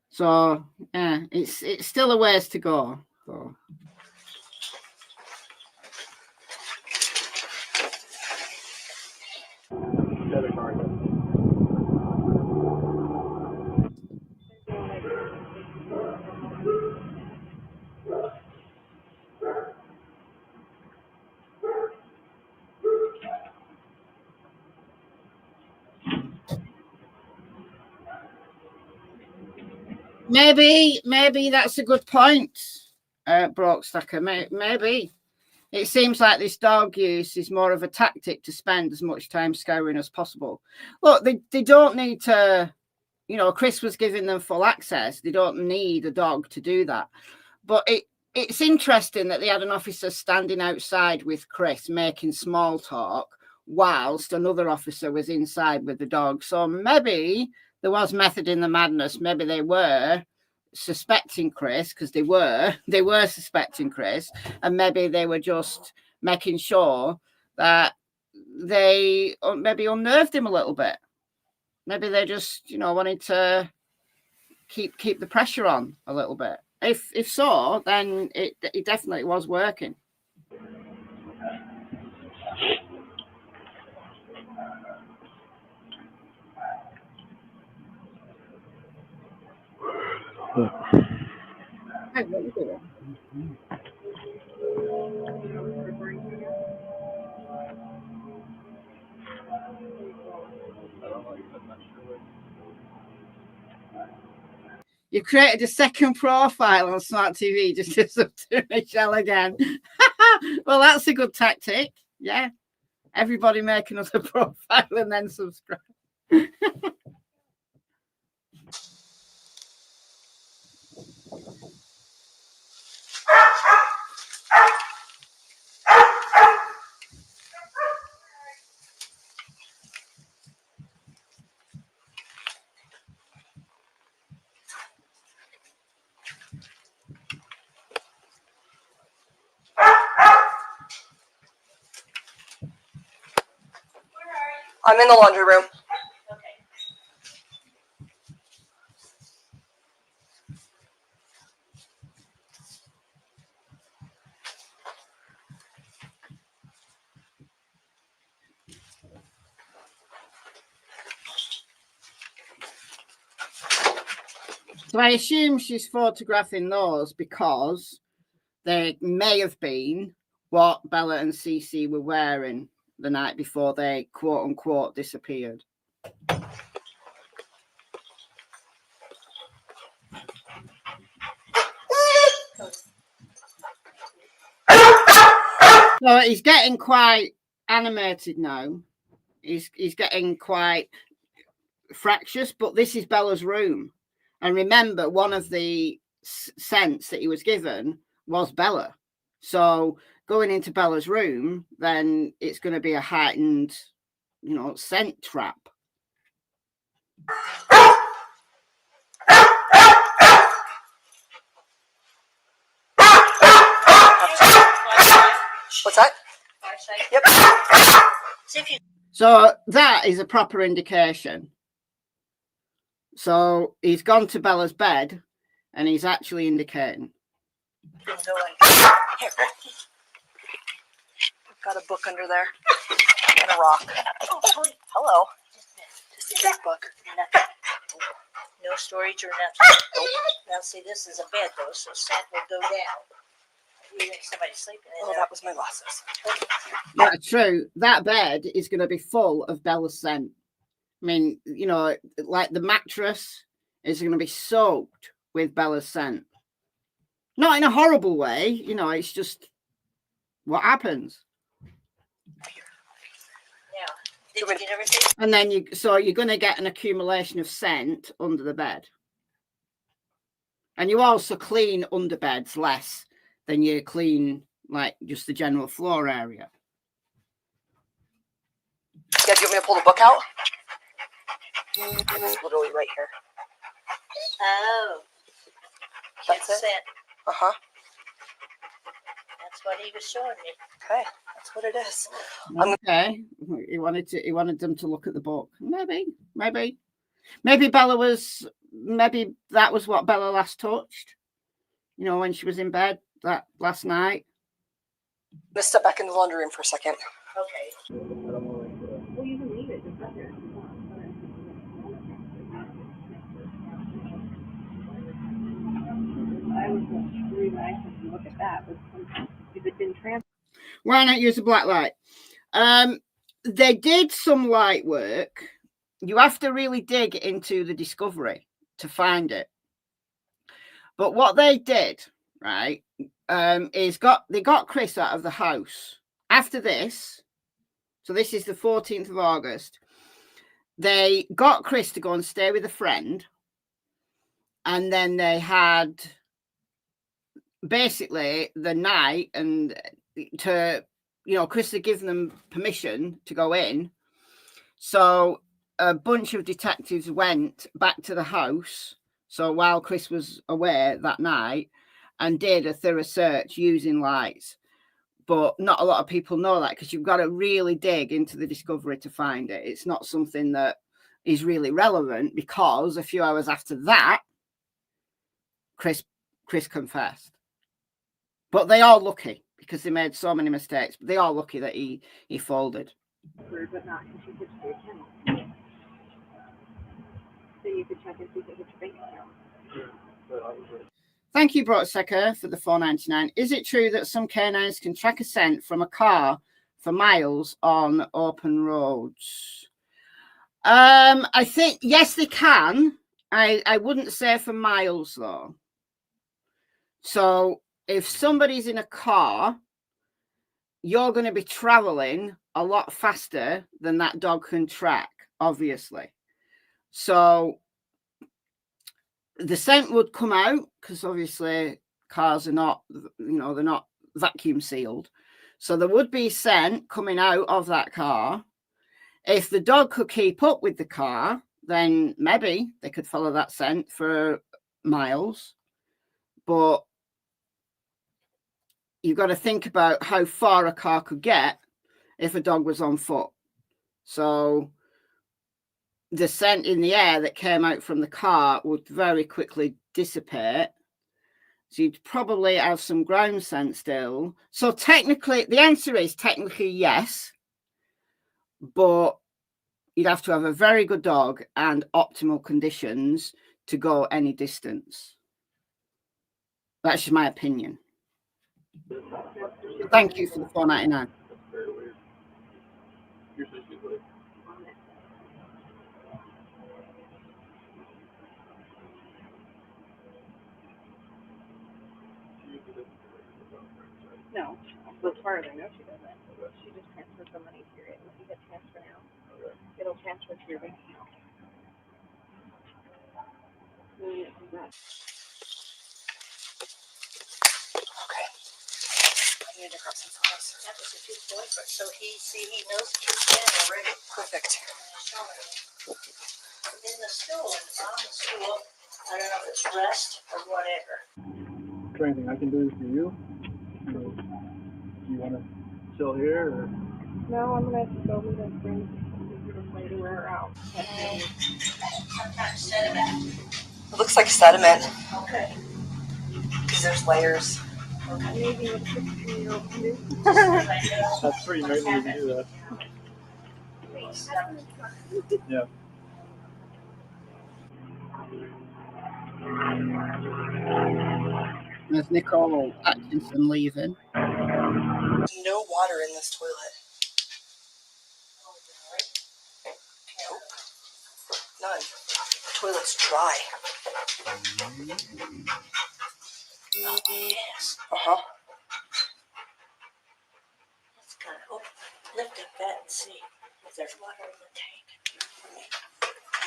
A: So yeah, it's still a ways to go. So. Maybe that's a good point, Brockstacker. Maybe it seems like this dog use is more of a tactic to spend as much time scouring as possible. Look, they don't need to, you know, Chris was giving them full access. They don't need a dog to do that. But it's interesting that they had an officer standing outside with Chris making small talk whilst another officer was inside with the dog. So maybe there was method in the madness. Maybe they were suspecting Chris, because they were suspecting Chris, and maybe they were just making sure that they maybe unnerved him a little bit. Maybe they just, you know, wanted to keep the pressure on a little bit. If so, then it definitely was working. You created a second profile on Smart TV just to sub to Michelle again. Well, that's a good tactic. Yeah. Everybody make another profile and then subscribe.
F: I'm in the laundry room.
A: So I assume she's photographing those because they may have been what Bella and Cece were wearing the night before they quote unquote disappeared. So he's getting quite animated now. He's getting quite fractious, but this is Bella's room. And remember, one of the scents that he was given was Bella. So going into Bella's room, then it's going to be a heightened, you know, scent trap.
F: What's that? Yep.
A: So that is a proper indication. So he's gone to Bella's bed and he's actually indicating.
F: I've got a book under there and a rock. Hello. Just a big book.
G: No storage or nothing. Now see, this is a bed though, so scent will go down. You think somebody's sleeping in
F: Oh,
G: there.
F: that was my glasses.
A: That's true. That bed is going to be full of Bella's scent. I mean, you know, like the mattress is going to be soaked with Bella's scent. Not in a horrible way, you know, it's just what happens.
G: Now, did you get everything?
A: And then you're going to get an accumulation of scent under the bed. And you also clean underbeds less than you clean like just the general floor area.
F: Yeah, do you want me to pull the book out? It's literally right here.
G: Oh.
F: That's it?
G: Scent.
F: Uh-huh.
G: That's what he was showing me.
F: Okay, that's what it is.
A: Okay. He wanted them to look at the book. Maybe that was what Bella last touched. You know, when she was in bed that last night.
F: Let's step back in the laundry room for a second.
G: Okay.
D: Well, you can leave it. It's not there. I was really nice to look at that, but if it didn't transfer.
A: Why not use a black light? They did some light work. You have to really dig into the discovery to find it. But what they did, right, is they got Chris out of the house. After this, so this is the 14th of August, they got Chris to go and stay with a friend. And then they had basically the night and to, you know, Chris had given them permission to go in. So a bunch of detectives went back to the house. So while Chris was away that night and did a thorough search using lights. But not a lot of people know that because you've got to really dig into the discovery to find it. It's not something that is really relevant because a few hours after that, Chris confessed. But they are lucky because they made so many mistakes. But they are lucky that he folded.
D: But not if you could stay channel. So you could check and see if it hits your bank account.
A: Thank you, Broadsecker, for the $4.99. Is it true that some canines can track a scent from a car for miles on open roads? I think, yes, they can. I wouldn't say for miles, though. So if somebody's in a car, you're going to be traveling a lot faster than that dog can track, obviously. So the scent would come out because obviously cars are not, you know, they're not vacuum sealed. So there would be scent coming out of that car. If the dog could keep up with the car, then maybe they could follow that scent for miles. But you've got to think about how far a car could get if a dog was on foot. So the scent in the air that came out from the car would very quickly dissipate. So you'd probably have some ground scent still. So technically, the answer is technically yes, but you'd have to have a very good dog and optimal conditions to go any distance. That's just my opinion. Thank you for the $4.99.
D: No, as far as I know, she doesn't. She just transfers the money to it. If you hit transfer now, it'll transfer to your bank account.
F: Okay. I need to grab some photos.
G: That was a good point. So he knows the kid's been already.
F: Perfect.
G: in the stool, and it's on the stool. I don't know if it's rest or whatever.
E: Is there anything I can do for you? Do you want to chill here? Or?
D: No, I'm gonna have to go meet a friend later. We're out.
G: Sometimes sediment.
F: It looks like sediment
G: Okay.
F: because there's layers.
D: Maybe with a 16-year-old can do.
E: That's pretty amazing you can do that. Yeah.
A: There's Nicole Atkinson leaving.
F: No water in this toilet. Nope. None. The toilet's dry.
G: Yes.
F: Uh-huh.
G: Let's kind of lift up that and see if there's water in the tank.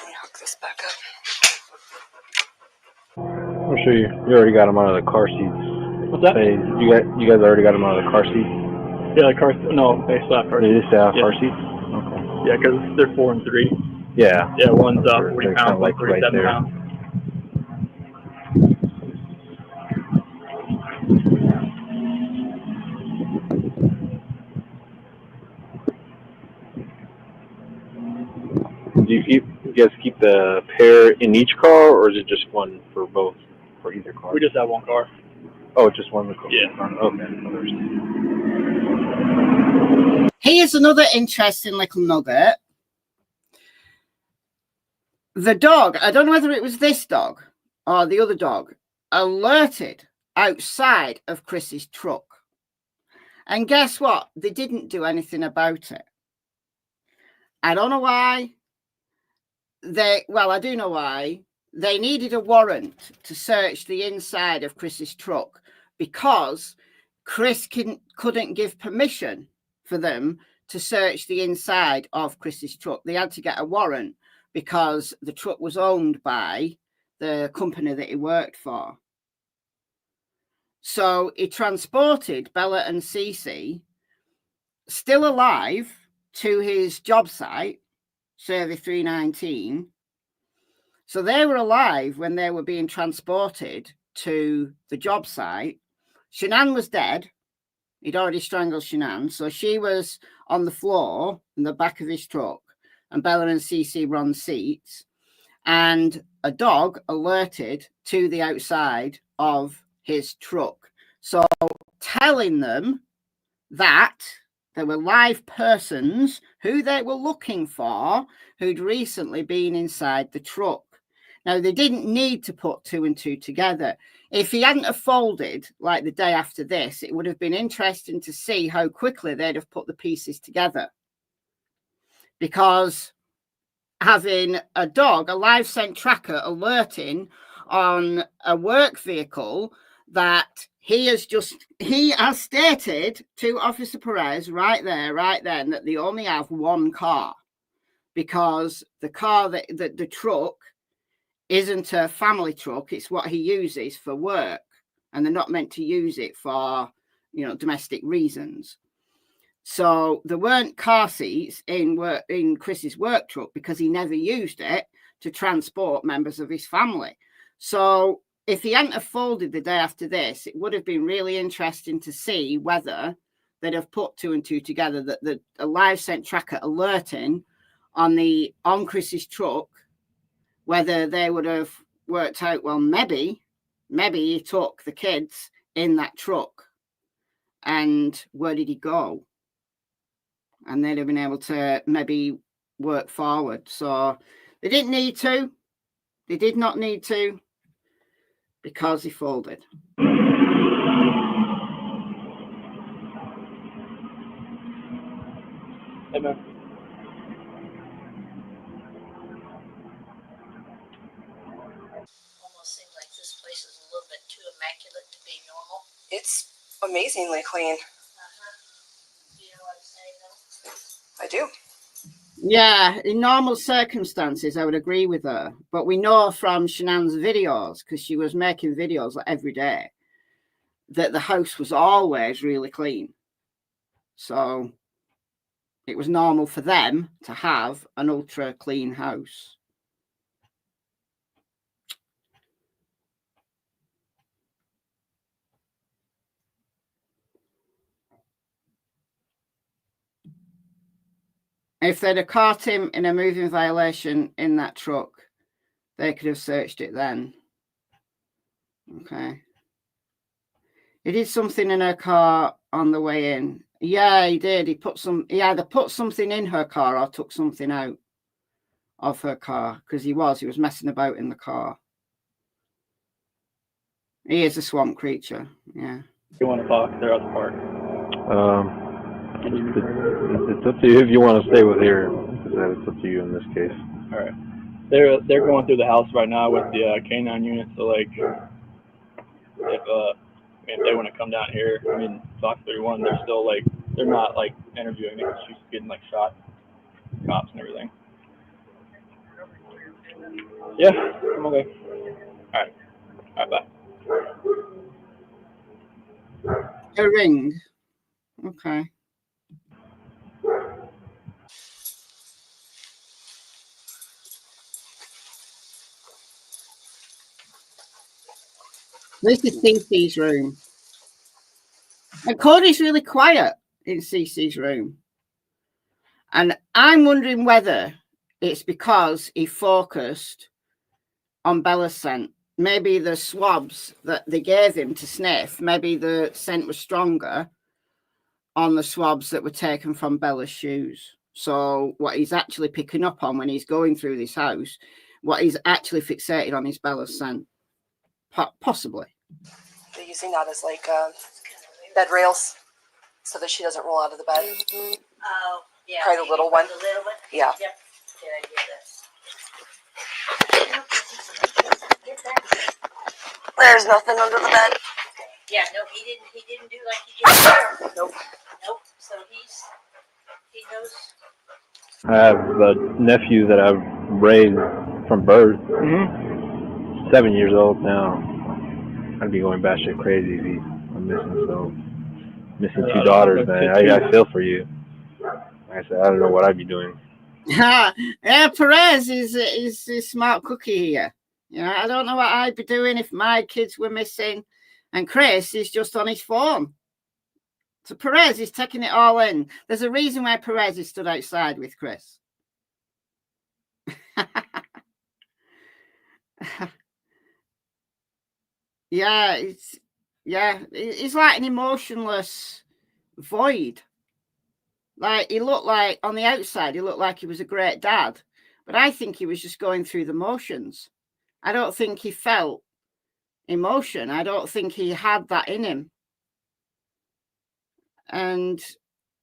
F: Let me hook this back up.
B: I'm sure you already got them out of the car seats.
E: What's that?
B: Say, you guys already got them out of the car seats?
E: Yeah, the car. No, they still have car
B: They
E: seats.
B: just have
E: Yeah.
B: car seats? Okay.
E: Yeah, because they're 4 and 3.
B: Yeah.
E: Yeah, one's
B: They're
E: 40
B: kinda
E: pounds,
B: like right
E: 37
B: there.
E: pounds.
B: Do you guys keep the pair in each car, or is it just one for both, for either car?
E: We just have one car.
B: Oh, just one car.
E: Yeah.
B: Okay.
A: Here's another interesting little nugget. The dog, I don't know whether it was this dog or the other dog, alerted outside of Chris's truck. And guess what? They didn't do anything about it. I don't know why. I do know why. They needed a warrant to search the inside of Chris's truck because Chris couldn't give permission for them to search the inside of Chris's truck. They had to get a warrant because the truck was owned by the company that he worked for. So he transported Bella and Cece, still alive, to his job site, Survey 319. So they were alive when they were being transported to the job site. Shanann was dead. He'd already strangled Shanann. So she was on the floor in the back of his truck, and Bella and Cece were on seats. And a dog alerted to the outside of his truck. So telling them that there were live persons who they were looking for who'd recently been inside the truck. Now, they didn't need to put 2 and 2 together. If he hadn't have folded like the day after this, it would have been interesting to see how quickly they'd have put the pieces together. Because having a dog, a live scent tracker, alerting on a work vehicle that he has stated to Officer Perez right then that they only have one car, because the car that the truck isn't a family truck. It's what he uses for work, and they're not meant to use it for, domestic reasons. So there weren't car seats in Chris's work truck because he never used it to transport members of his family. So if he hadn't have folded the day after this, it would have been really interesting to see whether they'd have put 2 and 2 together, that a live scent tracker alerting on Chris's truck, whether they would have worked out, well, maybe he took the kids in that truck, and where did he go? And they'd have been able to maybe work forward. So they didn't need to. They did not need to, because he folded.
E: Amen.
G: Almost seems like this place is a little bit too immaculate to be normal.
F: It's amazingly clean.
G: Do you know what I'm saying, though?
F: I do.
A: Yeah, in normal circumstances, I would agree with her. But we know from Shanann's videos, because she was making videos like every day, that the house was always really clean. So it was normal for them to have an ultra clean house. If they'd have caught him in a moving violation in that truck, they could have searched it then. Okay. He did something in her car on the way in. Yeah, he did. He either put something in her car or took something out of her car, because he was messing about in the car. He is a swamp creature. Yeah.
E: If you want to talk, they're at the park.
B: It's up to you if you want to stay with here. It's up to you in this case.
E: All right. They're going through the house right now with the canine unit. So like, if they want to come down here, I mean, Fox 31, they're still like, they're not like interviewing because she's getting like shot, cops and everything. Yeah, I'm okay. All right, bye.
A: A ring. Okay. This is Cece's room. And Cody's really quiet in Cece's room. And I'm wondering whether it's because he focused on Bella's scent. Maybe the swabs that they gave him to sniff, maybe the scent was stronger on the swabs that were taken from Bella's shoes. So what he's actually picking up on when he's going through this house, what he's actually fixated on is Bella's scent. Possibly.
F: They're using that as like bed rails so that she doesn't roll out of the bed.
G: Oh, yeah.
F: Probably the little one.
G: The little one?
F: Yeah.
G: Yep. Good idea.
F: There's nothing under the bed.
G: Yeah, no, he didn't do like he did there.
F: Nope.
G: Nope. So he knows.
B: I have a nephew that I've raised from birth. 7 years old now. I'd be going batshit crazy if I'm missing two daughters, man. I feel for you. Like I said, I don't know what I'd be doing.
A: Yeah, Perez is a smart cookie here. You know, I don't know what I'd be doing if my kids were missing, and Chris is just on his phone. So Perez is taking it all in. There's a reason why Perez is stood outside with Chris. It's like an emotionless void. Like he looked like on the outside, he looked like he was a great dad, but I think he was just going through the motions. I don't think he felt emotion. I don't think he had that in him. And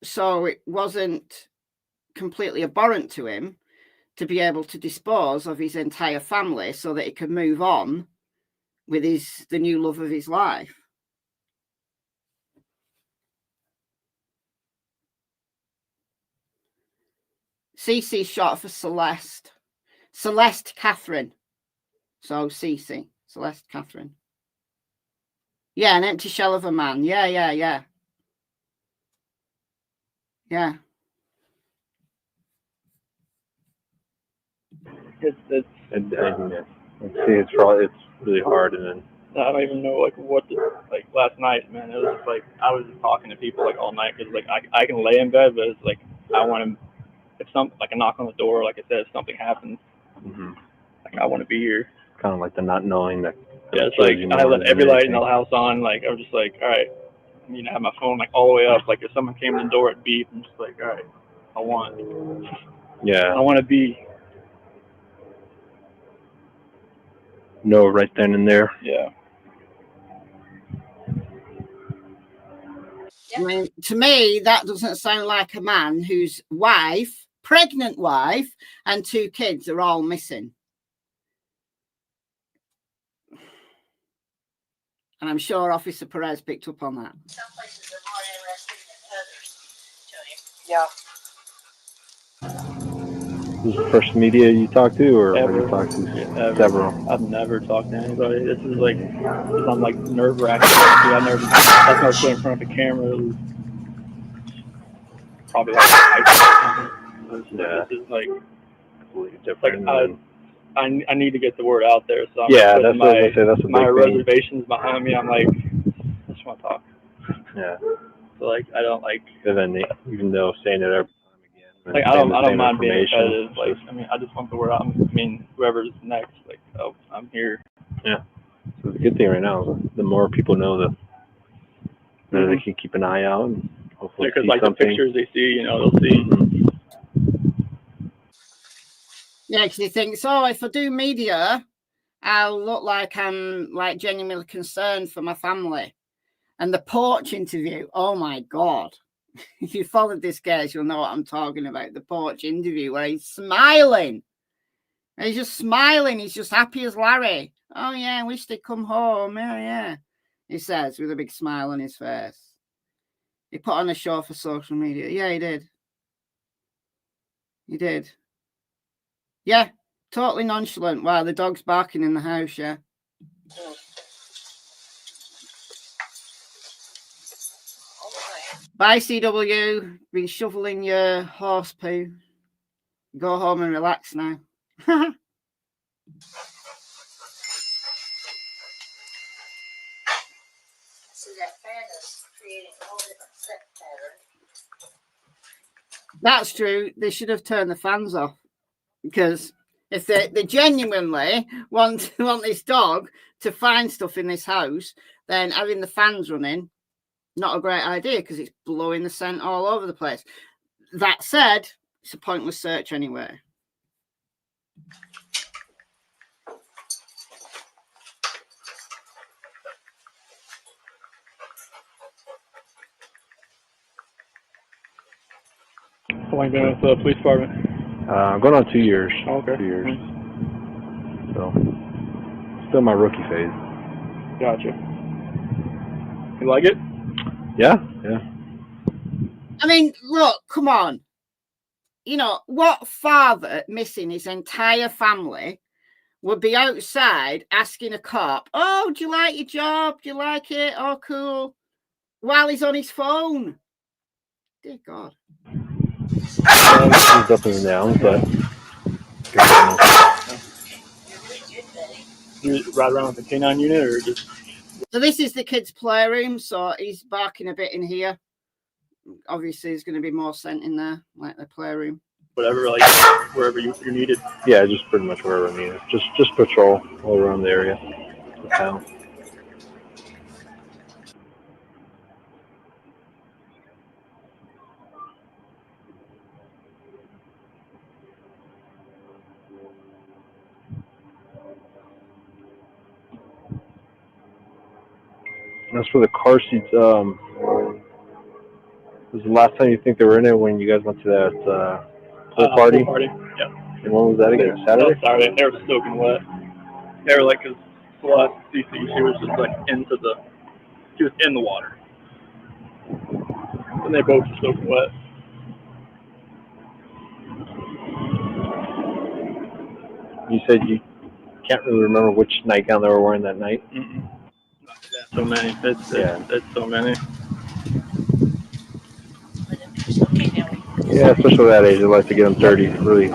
A: so it wasn't completely abhorrent to him to be able to dispose of his entire family so that he could move on with the new love of his life. Cece short for Celeste. Celeste Catherine. So Cece. Celeste Catherine. Yeah, an empty shell of a man. Yeah. Yeah.
B: It's really hard, and then
E: I don't even know like what to, like last night, man. It was just like I was just talking to people like all night because like I can lay in bed, but it's like I want to, if something like a knock on the door, like I said, if something happens, like I want to be here.
B: Kind of like the not knowing that.
E: Yeah, it's like I let every light in the house on. Like I was just like, all right, I have my phone like all the way up. Like if someone came in the door, it'd beep. I'm just like, all right, I want to be.
B: No, right then and there.
E: Yeah.
A: I mean, to me, that doesn't sound like a man whose wife, pregnant wife, and 2 kids are all missing. And I'm sure Officer Perez picked up on that.
G: Some places are more interesting than others to him.
F: Yeah.
B: This is the first media you talked to, or have you talked to several?
E: I've never talked to anybody. This is like, I'm like nerve wracking. I've never put in front of a camera. It was probably like This is like
B: completely different.
E: Like I need to get the word out there. So I'm
B: that's what I say. That's a
E: my
B: big
E: reservations behind me. I'm like, I just want to talk.
B: Yeah.
E: So like I don't like.
B: And then even though saying it every time again,
E: Like I don't mind being competitive. Like I mean, I just want the word out. I mean, whoever's next, like, oh, I'm here.
B: Yeah. So the good thing right now is the more people know, the better they can keep an eye out and hopefully
E: because
B: see
E: like
B: something.
E: The pictures they see, they'll see.
A: Yeah, because he thinks, oh, if I do media, I'll look like I'm like genuinely concerned for my family. And the porch interview, oh my God. If you followed this case, you'll know what I'm talking about. The porch interview where he's smiling. And he's just smiling. He's just happy as Larry. Oh, yeah, I wish they'd come home. Yeah, yeah. He says with a big smile on his face. He put on a show for social media. Yeah, he did. He did. Yeah, totally nonchalant. Wow, the dog's barking in the house, yeah. Bye, CW. Been shoveling your horse poo. Go home and relax now.
G: So that fan is creating a whole different set pattern.
A: That's true. They should have turned the fans off, because if they genuinely want this dog to find stuff in this house, then having the fans running, not a great idea, because it's blowing the scent all over the place. That said, it's a pointless search anyway.
E: How long been with the police department?
B: I'm going on 2 years.
E: Oh, okay.
B: 2 years. So, still my rookie phase.
E: Gotcha. You like it?
B: Yeah, yeah.
A: I mean, look, come on. What father missing his entire family would be outside asking a cop, oh, do you like your job? Do you like it? Oh, cool. While he's on his phone. Dear God.
B: He's up and down, but
E: You ride around with the canine unit or just?
A: So this is the kids' playroom. So he's barking a bit in here. Obviously, there's going to be more scent in there, like the playroom.
E: Whatever, like wherever you're needed.
B: Yeah, just pretty much wherever needed. Just patrol all around the area, the town. As for the car seats, was the last time you think they were in it when you guys went to that pool party?
E: Pool party, yeah.
B: And when was that again? Saturday?
E: Saturday. They were soaking wet. They were like, cause Celeste, Cece, she was just like she was in the water. And they both were soaking wet.
B: You said you can't really remember which nightgown they were wearing that night?
E: Mm-mm. So many. It's so many.
B: Yeah, especially that age, they like to get them dirty really,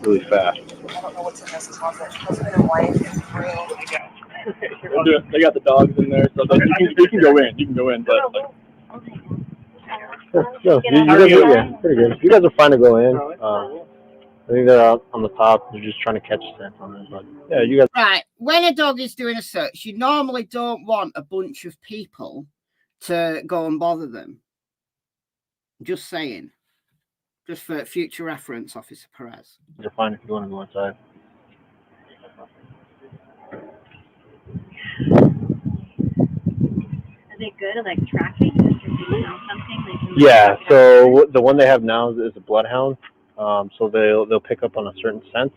B: really fast.
F: I don't know what's in this closet. Husband and wife room.
E: They got the dogs in there, so you can go in. You can go in, but like.
B: No, you guys are pretty good. You guys are fine to go in. I think they're out on the top. They're just trying to catch scent on it. But yeah, you guys.
A: Right. When a dog is doing a search, you normally don't want a bunch of people to go and bother them. Just saying. Just for future reference, Officer Perez.
B: They're fine if you want to go inside.
D: Are they good at like tracking? If you smell something, they can.
B: Yeah. So the one they have now is a bloodhound. So they'll pick up on a certain scent.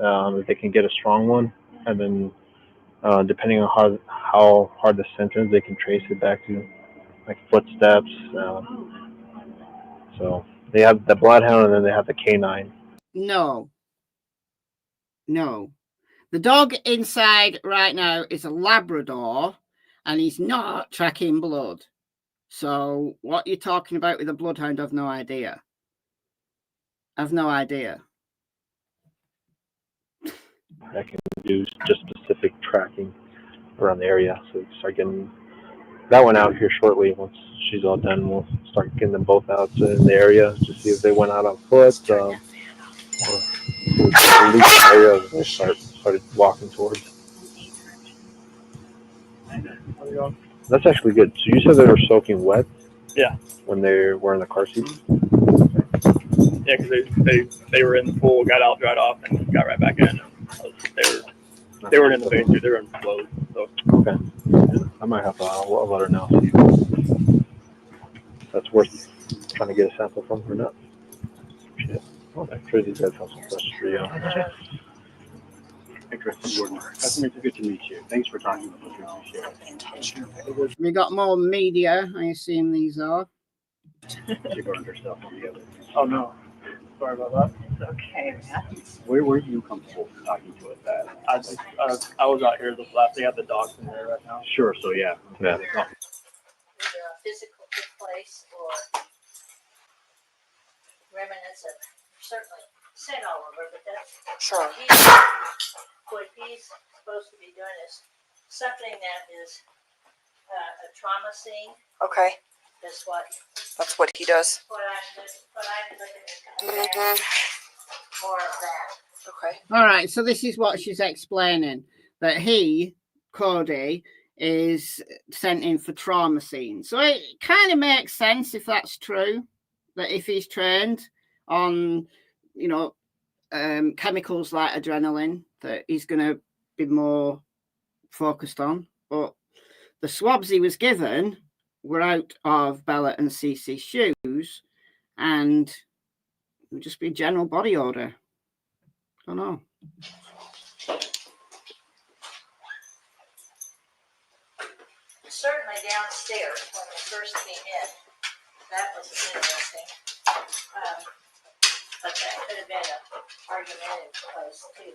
B: If they can get a strong one, and then depending on how hard the scent is, they can trace it back to like footsteps. So they have the bloodhound, and then they have the canine.
A: No. The dog inside right now is a Labrador, and he's not tracking blood. So what you're talking about with a bloodhound, I've no idea. That
B: That can do just specific tracking around the area. So you start getting that one out here shortly. Once she's all done, we'll start getting them both out in the area to see if they went out on foot. Or at least an area that they started walking towards. That's actually good. So you said they were soaking wet?
E: Yeah.
B: When they were in the car seat?
E: Yeah, because they were in the pool, got out, dried off, and got right back in. They were in the vein too. They were in flows. So.
B: Okay. I might have to let her know. That's worth trying to get a sample from her or not. Shit. Oh, I'm sure these guys have some questions for you.
H: Hey, Chris, Jordan. Nice to good to meet you. Thanks for talking with us.
A: We got more media, I assume these are.
H: She burned herself on the other.
E: Oh, no. Sorry about that.
C: Okay.
H: Where were you comfortable talking to us at?
E: I was out here this last. They have the dogs in there right now.
H: Sure, so yeah.
G: Either a physical good place or remnants of certainly St. Oliver, but that's
F: Sure.
G: what he's supposed to be doing is something that is a trauma scene.
F: Okay.
G: Is what
F: That's what he does.
G: I'm looking at. More of that.
F: Okay.
A: All right, so this is what she's explaining, that he, Cody, is sent in for trauma scenes. So it kind of makes sense if that's true, that if he's trained on, chemicals like adrenaline, that he's going to be more focused on. But the swabs he was given were out of Bella and Cece's shoes, and it would just be general body odor. I don't know.
G: Certainly downstairs when we first came in, that was interesting. But that could have been an argumentative place too.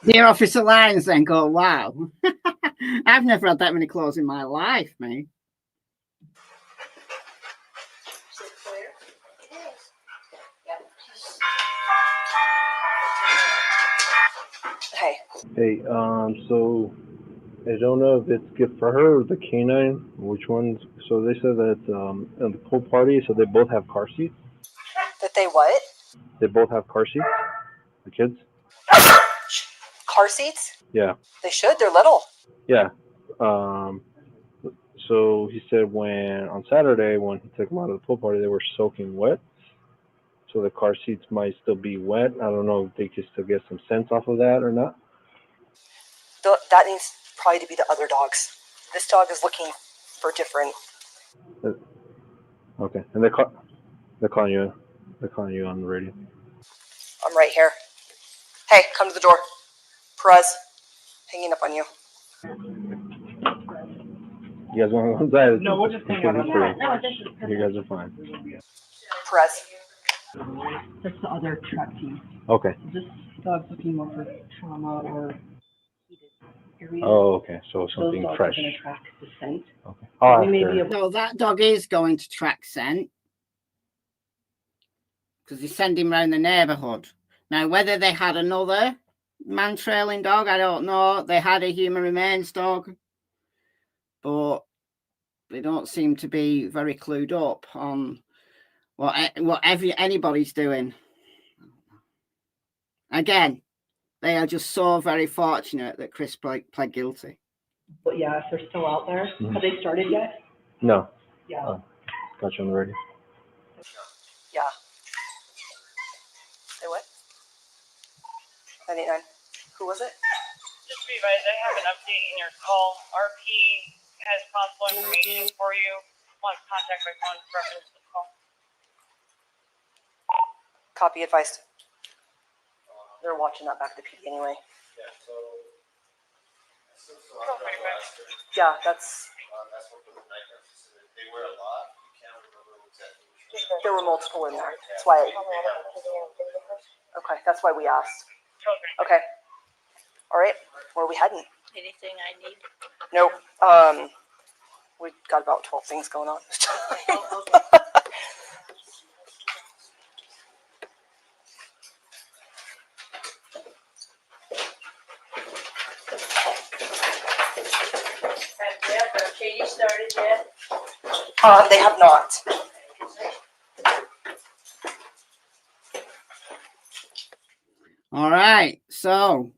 A: Dear Officer Lyons then go, wow. I've never had that many claws in my life, mate.
G: Is it clear? It is. Yeah.
F: Hey.
B: Hey, so I don't know if it's good for her or the canine. Which ones? So they said that at the pool party, so they both have car seats.
F: That they what?
B: They both have car seats. The kids.
F: Car seats?
B: Yeah.
F: They should. They're little.
B: Yeah. So he said on Saturday when he took them out of the pool party, they were soaking wet. So the car seats might still be wet. I don't know if they could still get some sense off of that or not.
F: That needs probably to be the other dogs. This dog is looking for different.
B: Okay, and they're calling you. They're calling you on the radio.
F: I'm right here. Hey, come to the door. Perez, hanging up on you.
B: You guys want to go inside?
C: No, we'll just hang out on that. No, this is
B: You guys are fine.
F: Perez.
C: That's the other track team.
B: Okay.
C: This dog's looking more for trauma or heated areas.
B: Oh, okay. So
C: Those
B: something
C: dogs
B: fresh.
C: are going to track the scent.
B: Okay. I'll ask
C: We may
B: her.
C: be able
A: So that dog is going to track scent because they send him around the neighbourhood. Now, whether they had another man trailing dog, I don't know. They had a human remains dog, but they don't seem to be very clued up on what anybody's doing. Again, they are just so very fortunate that Chris pled guilty.
C: But yeah, if they're still out there, have they started yet?
B: No.
C: Yeah.
B: Got you on the radio.
F: Yeah. Say what? 99. Who was it?
I: Just to be advised, I have an update in your call. RP has possible information for you. Want contact by phone reference to the call.
F: Copy advised. They're watching that back to P anyway.
J: Yeah, so
F: Yeah, that's.
J: They wear a lot. You can't remember exactly.
F: There were multiple in there. That's why. Okay, that's why we asked. Okay. All right. Where are we heading?
G: Anything I need?
F: Nope. We got about 12 things going on this time.
G: Oh, okay. Have Jeff or Katie started yet?
F: They have not.
A: All right, so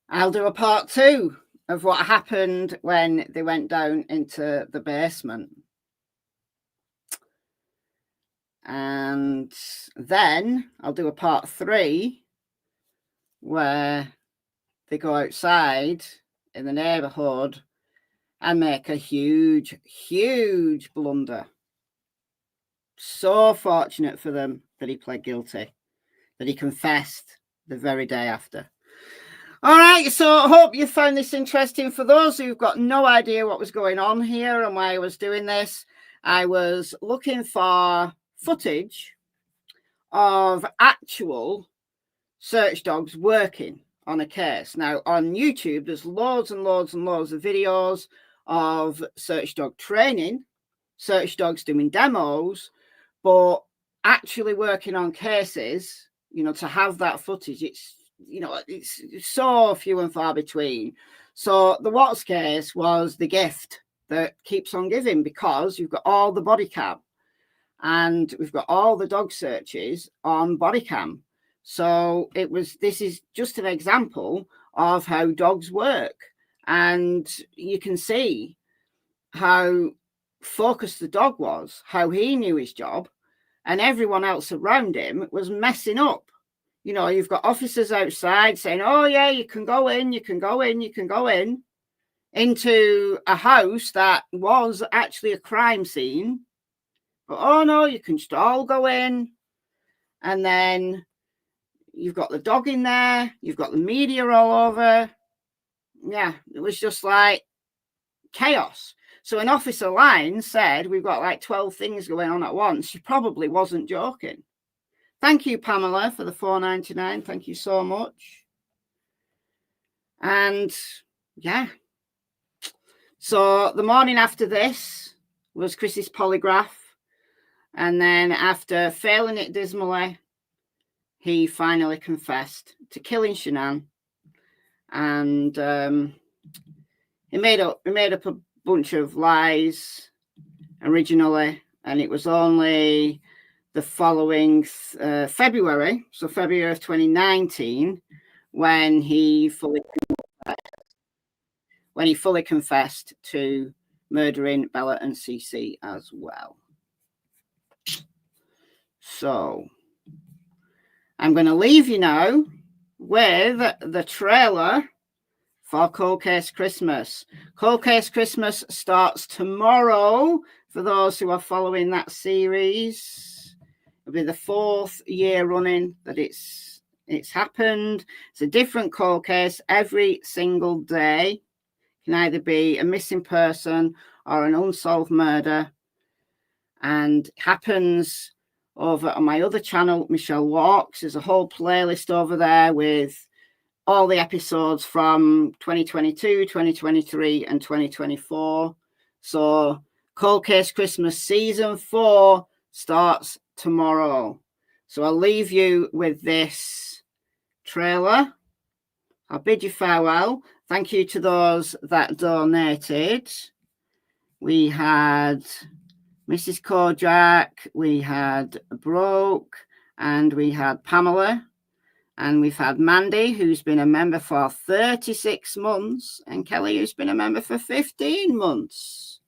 A: I'll do a part 2 of what happened when they went down into the basement. And then I'll do a part 3 where they go outside in the neighborhood and make a huge, huge blunder. So fortunate for them that he pled guilty, that he confessed the very day after. All right, so I hope you found this interesting. For those who've got no idea what was going on here and why I was doing this, I was looking for footage of actual search dogs working on a case. Now, on YouTube, there's loads and loads and loads of videos of search dog training, search dogs doing demos, but actually working on cases, you know, to have that footage, it's, you know, it's so few and far between. So the Watts case was the gift that keeps on giving, because you've got all the body cam and we've got all the dog searches on body cam. So this is just an example of how dogs work. And you can see how focused the dog was, how he knew his job, and everyone else around him was messing up. You know, you've got officers outside saying, oh yeah, you can go in, you can go in, you can go in, into a house that was actually a crime scene. But oh no, you can just all go in. And then you've got the dog in there, you've got the media all over. Yeah, it was just like chaos. So an officer line said, we've got like 12 things going on at once. She probably wasn't joking. Thank you, Pamela, for the $4.99. Thank you so much. And yeah. So the morning after this was Chris's polygraph. And then after failing it dismally, he finally confessed to killing Shanann. And he made up a bunch of lies originally, and it was only the following February, so February of 2019, when he fully confessed to murdering Bella and Cece as well. So I'm going to leave you now with the trailer for Cold Case Christmas. Cold Case Christmas starts tomorrow for those who are following that series. It'll be the 4th year running that it's happened. It's a different cold case every single day. It can either be a missing person or an unsolved murder. And it happens over on my other channel, Michelle Walks. There's a whole playlist over there with all the episodes from 2022, 2023, and 2024. So Cold Case Christmas Season 4 starts tomorrow. So I'll leave you with this trailer. I'll bid you farewell. Thank you to those that donated. We had Mrs. Kojak, we had Broke, and we had Pamela, and we've had Mandy, who's been a member for 36 months, and Kelly, who's been a member for 15 months.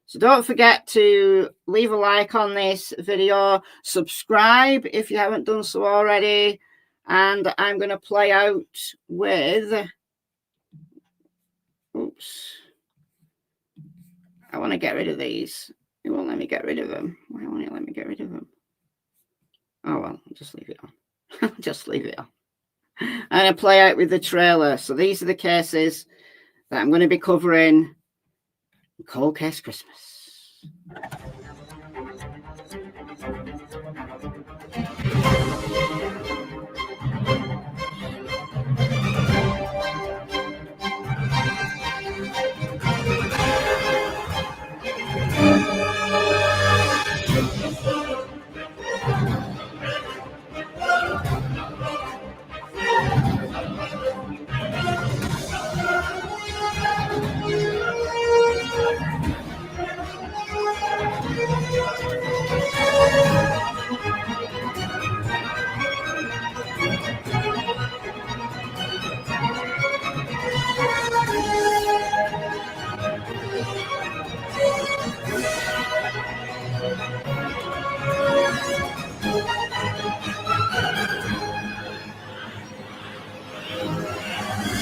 A: So don't forget to leave a like on this video, subscribe if you haven't done so already, and I'm going to play out with, oops, I want to get rid of these. It won't let me get rid of them. Why won't it let me get rid of them? Oh, well, I'll just leave it on. Just leave it on. I'm going to play out with the trailer. So these are the cases that I'm going to be covering. Cold Case Christmas.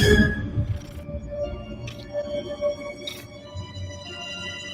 A: Bye.